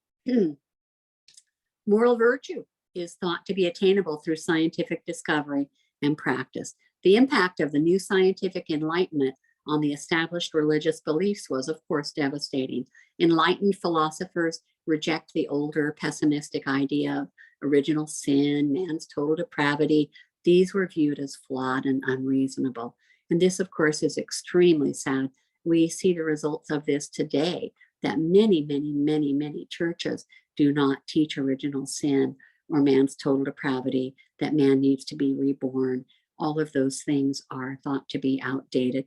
Moral virtue is thought to be attainable through scientific discovery and practice. The impact of the new scientific enlightenment on the established religious beliefs was, of course, devastating. Enlightened philosophers reject the older pessimistic idea of original sin, man's total depravity. These were viewed as flawed and unreasonable. And this, of course, is extremely sad. We see the results of this today, that many churches do not teach original sin or man's total depravity, that man needs to be reborn. All of those things are thought to be outdated,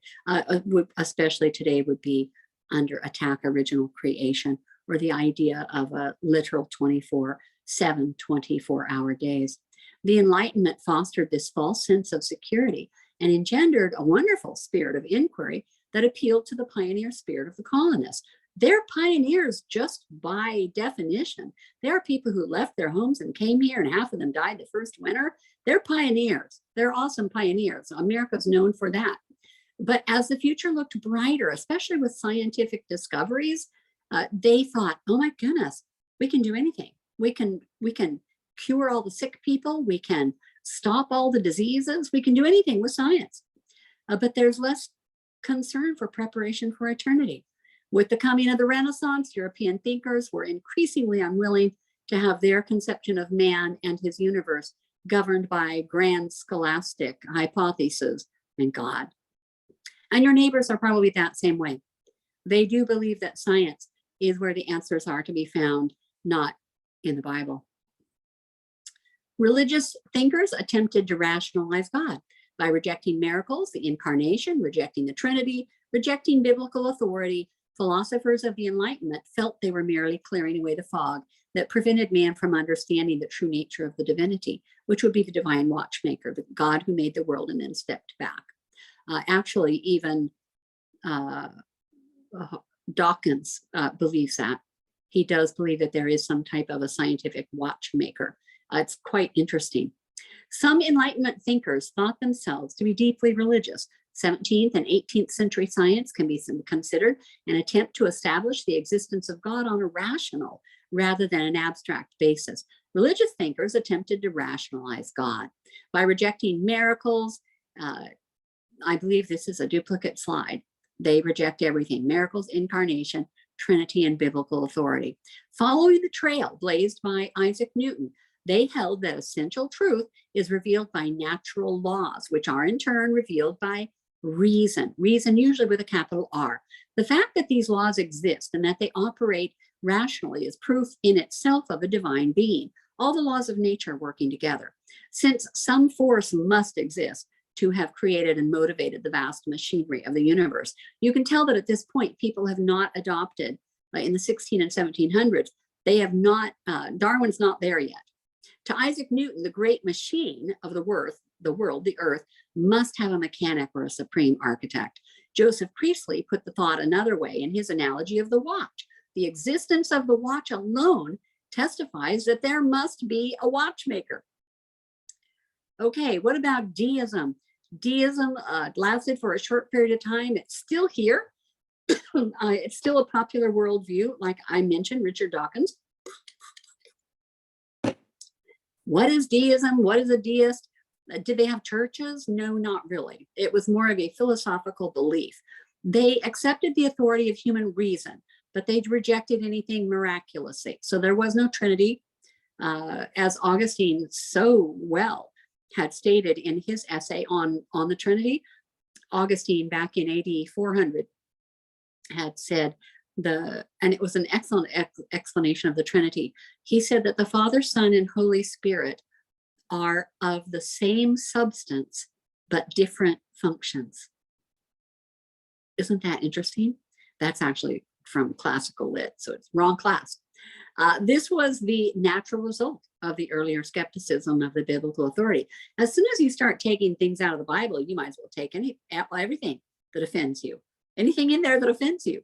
especially today would be under attack original creation, or the idea of a literal 24/7, 24-hour days. The Enlightenment fostered this false sense of security and engendered a wonderful spirit of inquiry that appealed to the pioneer spirit of the colonists. They're pioneers just by definition. There are people who left their homes and came here, and half of them died the first winter. They're pioneers. They're awesome pioneers. America's known for that. But as the future looked brighter, especially with scientific discoveries, they thought, oh my goodness, we can do anything. We can cure all the sick people. We can stop all the diseases. We can do anything with science. But there's less concern for preparation for eternity. With the coming of the Renaissance, European thinkers were increasingly unwilling to have their conception of man and his universe governed by grand scholastic hypotheses and God. And your neighbors are probably that same way. They do believe that science is where the answers are to be found, not in the Bible. Religious thinkers attempted to rationalize God by rejecting miracles, the incarnation, rejecting the Trinity, rejecting biblical authority. Philosophers of the Enlightenment felt they were merely clearing away the fog that prevented man from understanding the true nature of the divinity, which would be the divine watchmaker, the God who made the world and then stepped back. Actually, even Dawkins believes that. He does believe that there is some type of a scientific watchmaker. It's quite interesting. Some Enlightenment thinkers thought themselves to be deeply religious. 17th and 18th century science can be considered an attempt to establish the existence of God on a rational rather than an abstract basis. Religious thinkers attempted to rationalize God by rejecting miracles. I believe this is a duplicate slide. They reject everything: miracles, incarnation, Trinity, and biblical authority. Following the trail blazed by Isaac Newton, they held that essential truth is revealed by natural laws, which are in turn revealed by reason usually with a capital R. The fact that these laws exist and that they operate rationally is proof in itself of a divine being, all the laws of nature working together. Since some force must exist to have created and motivated the vast machinery of the universe, you can tell that at this point, people have not adopted, in the 16 and 1700s, they have not, Darwin's not there yet. To Isaac Newton, the great machine of the world, the earth, must have a mechanic or a supreme architect. Joseph Priestley put the thought another way in his analogy of the watch. The existence of the watch alone testifies that there must be a watchmaker. Okay, what about deism? Deism lasted for a short period of time. It's still here. It's still a popular worldview, like I mentioned, Richard Dawkins. What is deism? What is a deist? Did they have churches? No, not really. It was more of a philosophical belief. They accepted the authority of human reason, but they rejected anything miraculous. So there was no Trinity, as Augustine so well had stated in his essay on the Trinity. Augustine, back in AD 400, had said, and it was an excellent explanation of the Trinity. He said that the Father, Son, and Holy Spirit are of the same substance, but different functions. Isn't that interesting? That's actually from classical lit, so it's wrong class. This was the natural result of the earlier skepticism of the biblical authority. As soon as you start taking things out of the Bible, you might as well take everything that offends you. Anything in there that offends you,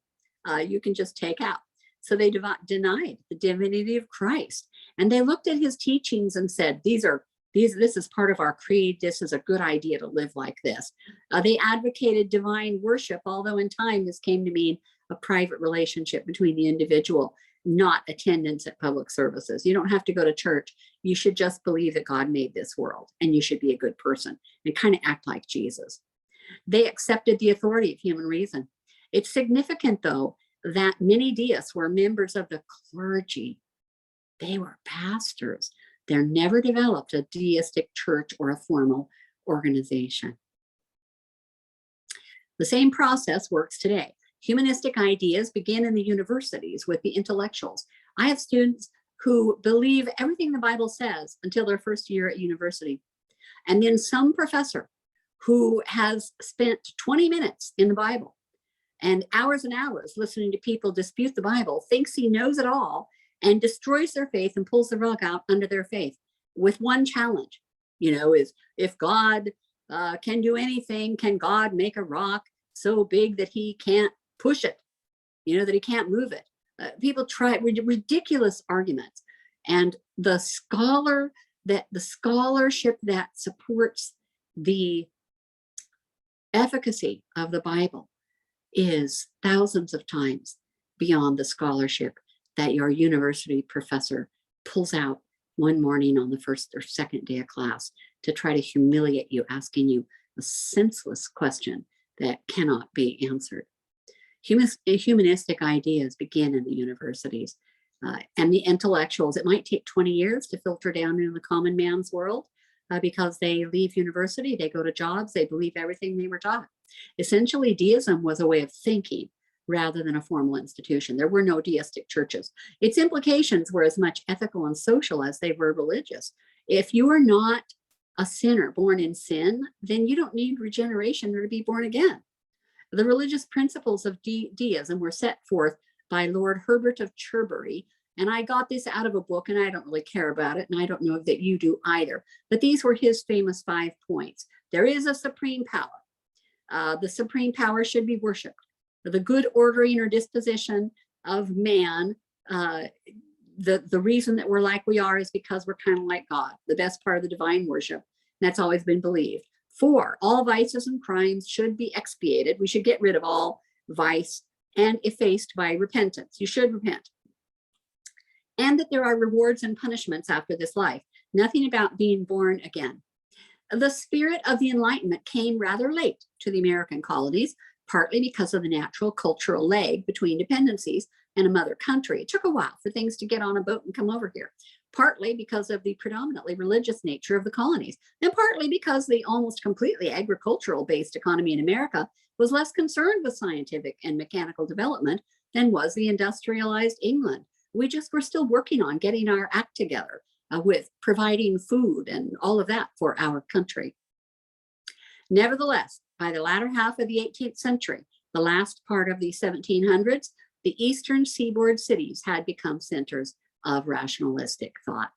you can just take out. So they denied the divinity of Christ. And they looked at his teachings and said, this is part of our creed. This is a good idea to live like this. They advocated divine worship, although in time this came to mean a private relationship between the individual, not attendance at public services. You don't have to go to church. You should just believe that God made this world, and you should be a good person and kind of act like Jesus. They accepted the authority of human reason. It's significant, though, that many deists were members of the clergy. They were pastors. There never developed a deistic church or a formal organization. The same process works today. Humanistic ideas begin in the universities with the intellectuals. I have students who believe everything the Bible says until their first year at university. And then some professor who has spent 20 minutes in the Bible and hours listening to people dispute the Bible, thinks he knows it all, and destroys their faith and pulls the rug out under their faith with one challenge, is if God can do anything, can God make a rock so big that he can't push it, that he can't move it? People try ridiculous arguments. And the scholarship that supports the efficacy of the Bible is thousands of times beyond the scholarship that your university professor pulls out one morning on the first or second day of class to try to humiliate you, asking you a senseless question that cannot be answered. Humanistic ideas begin in the universities, and the intellectuals. It might take 20 years to filter down into the common man's world because they leave university, they go to jobs, they believe everything they were taught. Essentially, deism was a way of thinking rather than a formal institution. There were no deistic churches. Its implications were as much ethical and social as they were religious. If you are not a sinner born in sin, then you don't need regeneration or to be born again. The religious principles of deism were set forth by Lord Herbert of Cherbury, and I got this out of a book, and I don't really care about it, and I don't know that you do either, but these were his famous 5 points. There is a supreme power. The supreme power should be worshiped. The good ordering or disposition of man, the reason that we're like we are is because we're kind of like God, the best part of the divine worship. That's always been believed. 4, all vices and crimes should be expiated. We should get rid of all vice and effaced by repentance. You should repent. And that there are rewards and punishments after this life. Nothing about being born again. The spirit of the Enlightenment came rather late to the American colonies, partly because of the natural cultural lag between dependencies and a mother country. It took a while for things to get on a boat and come over here, partly because of the predominantly religious nature of the colonies, and partly because the almost completely agricultural-based economy in America was less concerned with scientific and mechanical development than was the industrialized England. We just were still working on getting our act together with providing food and all of that for our country. Nevertheless, by the latter half of the 18th century, the last part of the 1700s, the eastern seaboard cities had become centers of rationalistic thought.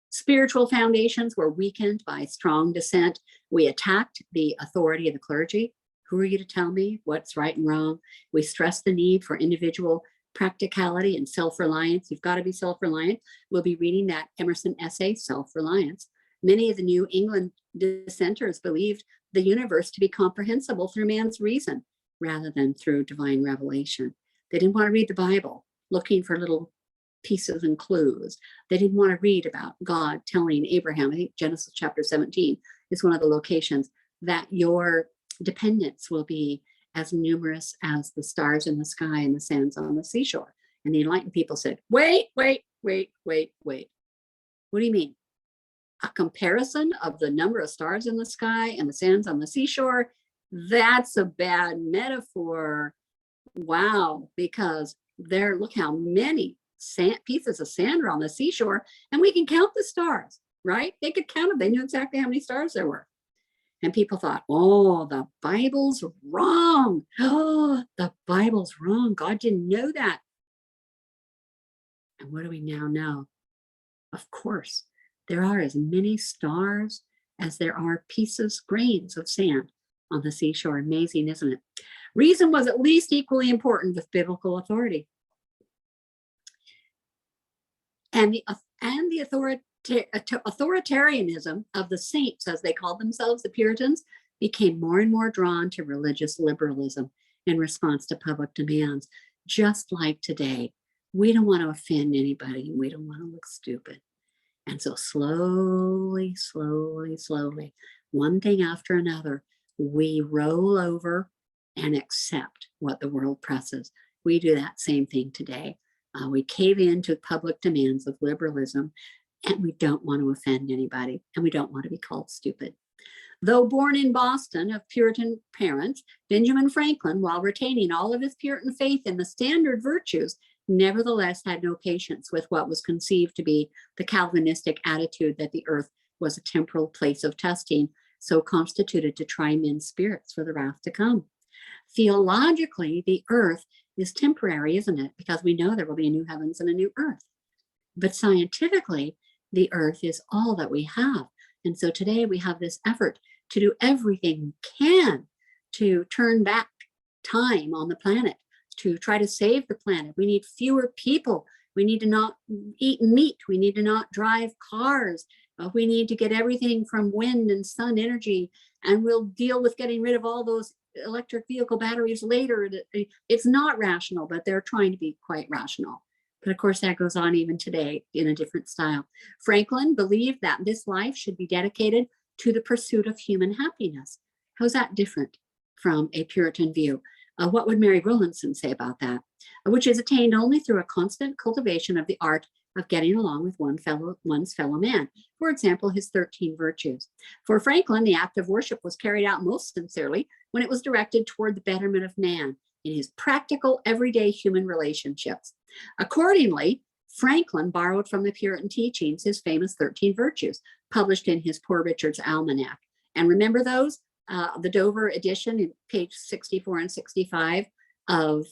Spiritual foundations were weakened by strong dissent. We attacked the authority of the clergy. Who are you to tell me what's right and wrong? We stressed the need for individual practicality and self-reliance. You've got to be self-reliant. We'll be reading that Emerson essay, Self-Reliance. Many of the New England dissenters believed the universe to be comprehensible through man's reason rather than through divine revelation. They didn't want to read the Bible looking for little pieces and clues. They didn't want to read about God telling Abraham, I think Genesis chapter 17 is one of the locations, that your dependents will be as numerous as the stars in the sky and the sands on the seashore. And the enlightened people said, wait. What do you mean? A comparison of the number of stars in the sky and the sands on the seashore? That's a bad metaphor. Wow, because look how many pieces of sand are on the seashore, and we can count the stars, right? They could count them. They knew exactly how many stars there were. And people thought, oh, the Bible's wrong. Oh, the Bible's wrong. God didn't know that. And what do we now know? Of course, there are as many stars as there are grains of sand on the seashore. Amazing, isn't it? Reason was at least equally important with biblical authority. And the authoritarianism of the saints, as they called themselves, the Puritans, became more and more drawn to religious liberalism in response to public demands. Just like today, we don't want to offend anybody. We don't want to look stupid. And so slowly, one thing after another, we roll over and accept what the world presses. We do that same thing today. We cave into public demands of liberalism, and we don't want to offend anybody, and we don't want to be called stupid. Though born in Boston of Puritan parents, Benjamin Franklin, while retaining all of his Puritan faith in the standard virtues, nevertheless had no patience with what was conceived to be the Calvinistic attitude that the earth was a temporal place of testing, so constituted to try men's spirits for the wrath to come. Theologically, the earth is temporary, isn't it? Because we know there will be a new heavens and a new earth. But scientifically, the earth is all that we have. And so today we have this effort to do everything we can to turn back time on the planet, to try to save the planet. We need fewer people. We need to not eat meat. We need to not drive cars. We need to get everything from wind and sun energy, and we'll deal with getting rid of all those electric vehicle batteries later. It's not rational, but they're trying to be quite rational. But of course, that goes on even today in a different style. Franklin believed that this life should be dedicated to the pursuit of human happiness. How's that different from a Puritan view? What would Mary Rowlandson say about that? Which is attained only through a constant cultivation of the art of getting along with one's fellow man. For example, his 13 virtues. For Franklin, the act of worship was carried out most sincerely when it was directed toward the betterment of man in his practical, everyday human relationships. Accordingly, Franklin borrowed from the Puritan teachings his famous 13 virtues, published in his Poor Richard's Almanac. And remember those? The Dover edition, in page 64 and 65 of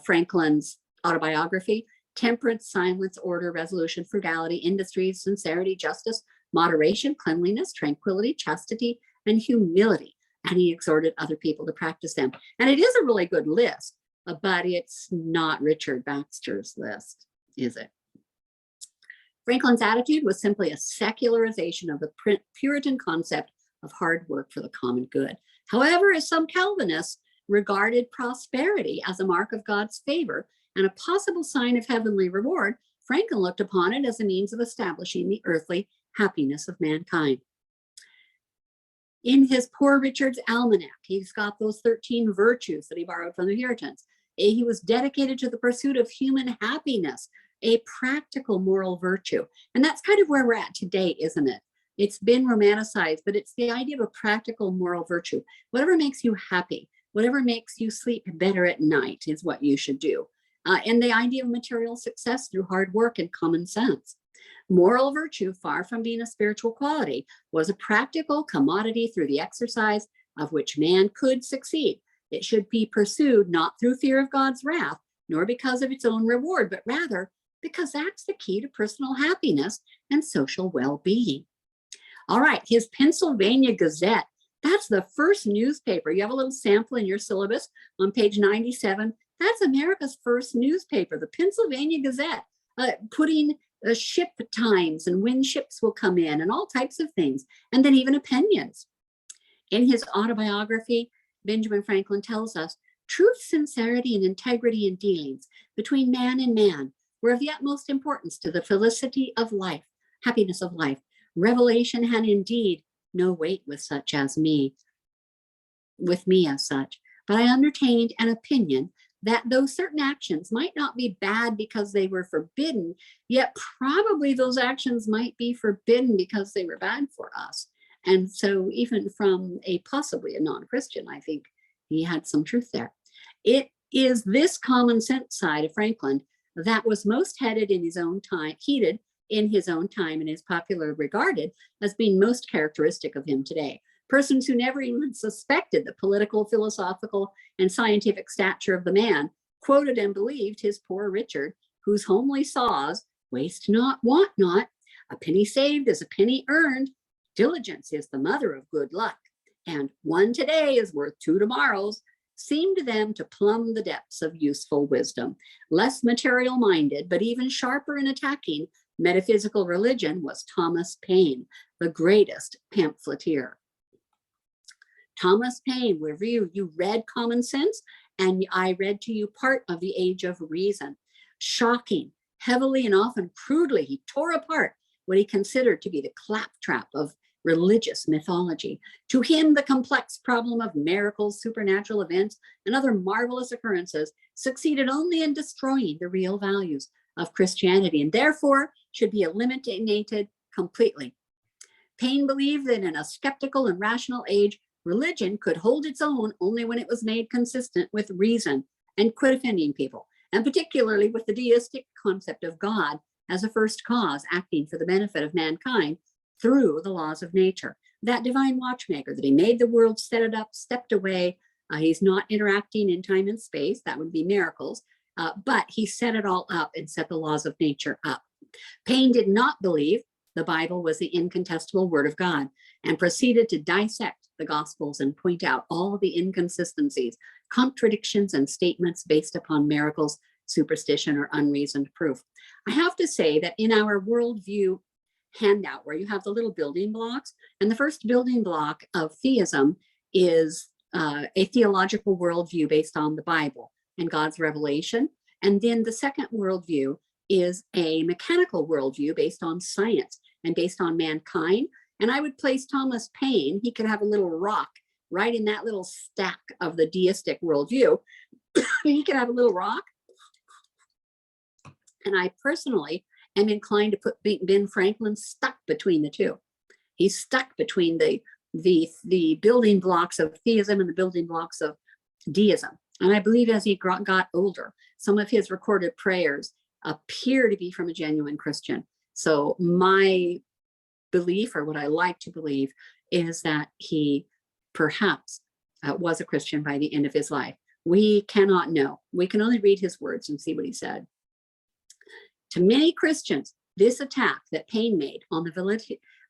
Franklin's autobiography: temperance, silence, order, resolution, frugality, industry, sincerity, justice, moderation, cleanliness, tranquility, chastity, and humility. And he exhorted other people to practice them. And it is a really good list, but it's not Richard Baxter's list, is it? Franklin's attitude was simply a secularization of the Puritan concept of hard work for the common good. However, as some Calvinists regarded prosperity as a mark of God's favor and a possible sign of heavenly reward, Franklin looked upon it as a means of establishing the earthly happiness of mankind. In his Poor Richard's Almanac, he's got those 13 virtues that he borrowed from the Puritans. He was dedicated to the pursuit of human happiness, a practical moral virtue. And that's kind of where we're at today, isn't it? It's been romanticized, but it's the idea of a practical moral virtue. Whatever makes you happy, whatever makes you sleep better at night is what you should do. And the idea of material success through hard work and common sense. Moral virtue, far from being a spiritual quality, was a practical commodity through the exercise of which man could succeed. It should be pursued not through fear of God's wrath, nor because of its own reward, but rather because that's the key to personal happiness and social well-being. All right, his Pennsylvania Gazette. That's the first newspaper. You have a little sample in your syllabus on page 97. That's America's first newspaper, the Pennsylvania Gazette, putting ship times and when ships will come in and all types of things, and then even opinions. In his autobiography, Benjamin Franklin tells us, truth, sincerity, and integrity in dealings between man and man were of the utmost importance to the felicity of life, happiness of life. Revelation had indeed no weight with me as such, but I entertained an opinion that though certain actions might not be bad because they were forbidden, yet probably those actions might be forbidden because they were bad for us. And so even from possibly a non-Christian, I think he had some truth there. It is this common sense side of Franklin that was most headed in his own time, heated in his own time, and is popularly regarded as being most characteristic of him today. Persons who never even suspected the political, philosophical, and scientific stature of the man quoted and believed his Poor Richard, whose homely saws, waste not, want not, a penny saved is a penny earned, diligence is the mother of good luck, and one today is worth two tomorrows, seemed to them to plumb the depths of useful wisdom. Less material minded, but even sharper in attacking metaphysical religion was Thomas Paine, the greatest pamphleteer. Thomas Paine, where you read Common Sense, and I read to you part of The Age of Reason. Shocking, heavily and often crudely, he tore apart what he considered to be the claptrap of religious mythology. To him, the complex problem of miracles, supernatural events, and other marvelous occurrences succeeded only in destroying the real values of Christianity, and therefore should be eliminated completely. Paine believed that in a skeptical and rational age, religion could hold its own only when it was made consistent with reason and quit offending people, and particularly with the deistic concept of God as a first cause acting for the benefit of mankind through the laws of nature. That divine watchmaker that he made the world, set it up, stepped away, He's not interacting in time and space. That would be miracles. But he set it all up and set the laws of nature up. Paine did not believe the Bible was the incontestable word of God and proceeded to dissect the Gospels and point out all the inconsistencies, contradictions, and statements based upon miracles, superstition, or unreasoned proof. I have to say that in our worldview handout, where you have the little building blocks, and the first building block of theism is a theological worldview based on the Bible and God's revelation. And then the second worldview is a mechanical worldview based on science and based on mankind. And I would place Thomas Paine, he could have a little rock right in that little stack of the deistic worldview. He could have a little rock. And I personally am inclined to put Ben Franklin stuck between the two. He's stuck between the building blocks of theism and the building blocks of deism. And I believe as he got older, some of his recorded prayers appear to be from a genuine Christian. So my belief, or what I like to believe, is that he perhaps was a Christian by the end of his life. We cannot know. We can only read his words and see what he said. To many Christians, this attack that Paine made on the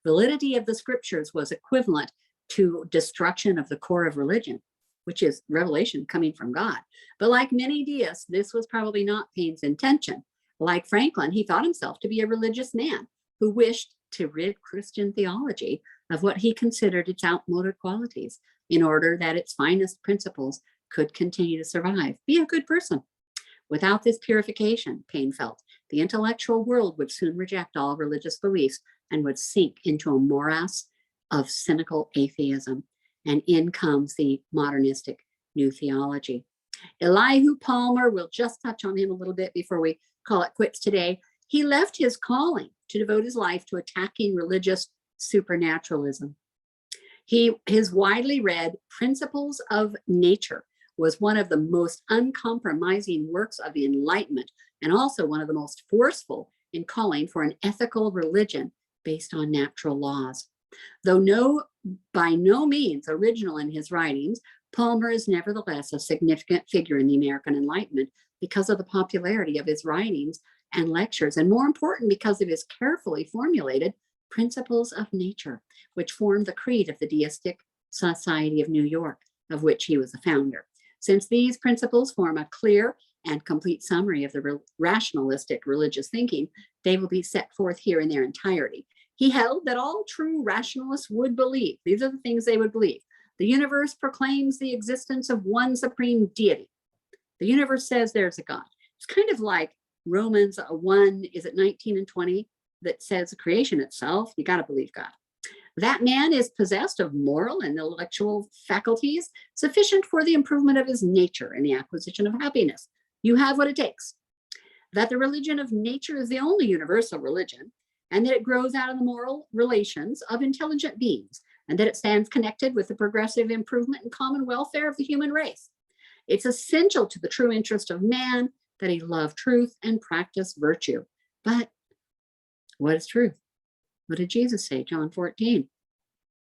validity of the scriptures was equivalent to destruction of the core of religion, which is revelation coming from God. But like many deists, this was probably not Paine's intention. Like Franklin, he thought himself to be a religious man who wished to rid Christian theology of what he considered its outmoded qualities in order that its finest principles could continue to survive. Be a good person. Without this purification, Paine felt, the intellectual world would soon reject all religious beliefs and would sink into a morass of cynical atheism. And in comes the modernistic new theology. Elihu Palmer, we'll just touch on him a little bit before we call it quits today. He left his calling to devote his life to attacking religious supernaturalism. His widely read Principles of Nature was one of the most uncompromising works of the Enlightenment, and also one of the most forceful in calling for an ethical religion based on natural laws. Though by no means original in his writings, Palmer is nevertheless a significant figure in the American Enlightenment because of the popularity of his writings and lectures, and more important, because of his carefully formulated Principles of Nature, which formed the creed of the Deistic Society of New York, of which he was a founder. Since these principles form a clear and complete summary of the rationalistic religious thinking, they will be set forth here in their entirety. He held that all true rationalists would believe, these are the things they would believe, the universe proclaims the existence of one supreme deity. The universe says there's a God. It's kind of like Romans 1, is it 19 and 20, that says the creation itself, you got to believe God. That man is possessed of moral and intellectual faculties sufficient for the improvement of his nature and the acquisition of happiness. You have what it takes. That the religion of nature is the only universal religion, and that it grows out of the moral relations of intelligent beings, and that it stands connected with the progressive improvement and common welfare of the human race. It's essential to the true interest of man that he love truth and practice virtue. But what is truth? What did Jesus say? John 14.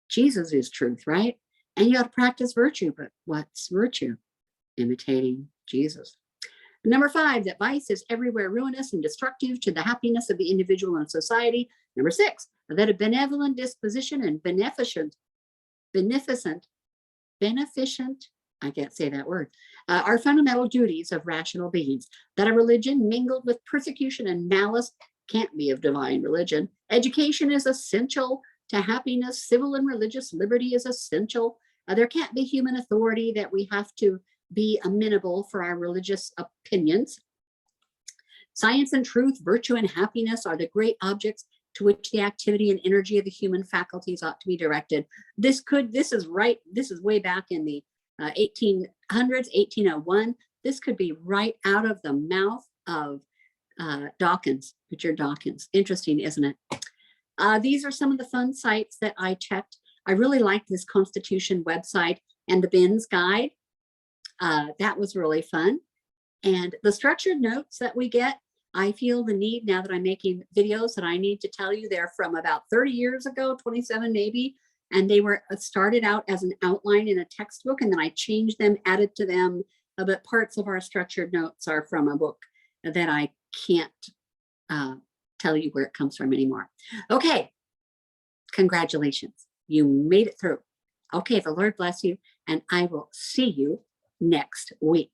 Jesus is truth, right? And you got to practice virtue. But what's virtue? Imitating Jesus. Number 5, that vice is everywhere ruinous and destructive to the happiness of the individual and society. Number 6, that a benevolent disposition and beneficent, I can't say that word, are fundamental duties of rational beings. That a religion mingled with persecution and malice can't be of divine religion. Education is essential to happiness. Civil and religious liberty is essential. There can't be human authority, that we have to be amenable for our religious opinions. Science and truth, virtue and happiness are the great objects to which the activity and energy of the human faculties ought to be directed. This is way back in the 1800s, 1801. This could be right out of the mouth of Dawkins, Richard Dawkins. Interesting, isn't it? These are some of the fun sites that I checked. I really liked this Constitution website and the Ben's Guide. That was really fun. And the structured notes that we get, I feel the need, now that I'm making videos, that I need to tell you they're from about 30 years ago, 27 maybe. And they were started out as an outline in a textbook, and then I changed them, added to them, but parts of our structured notes are from a book that I can't tell you where it comes from anymore. Okay, congratulations. You made it through. Okay, the Lord bless you, and I will see you next week.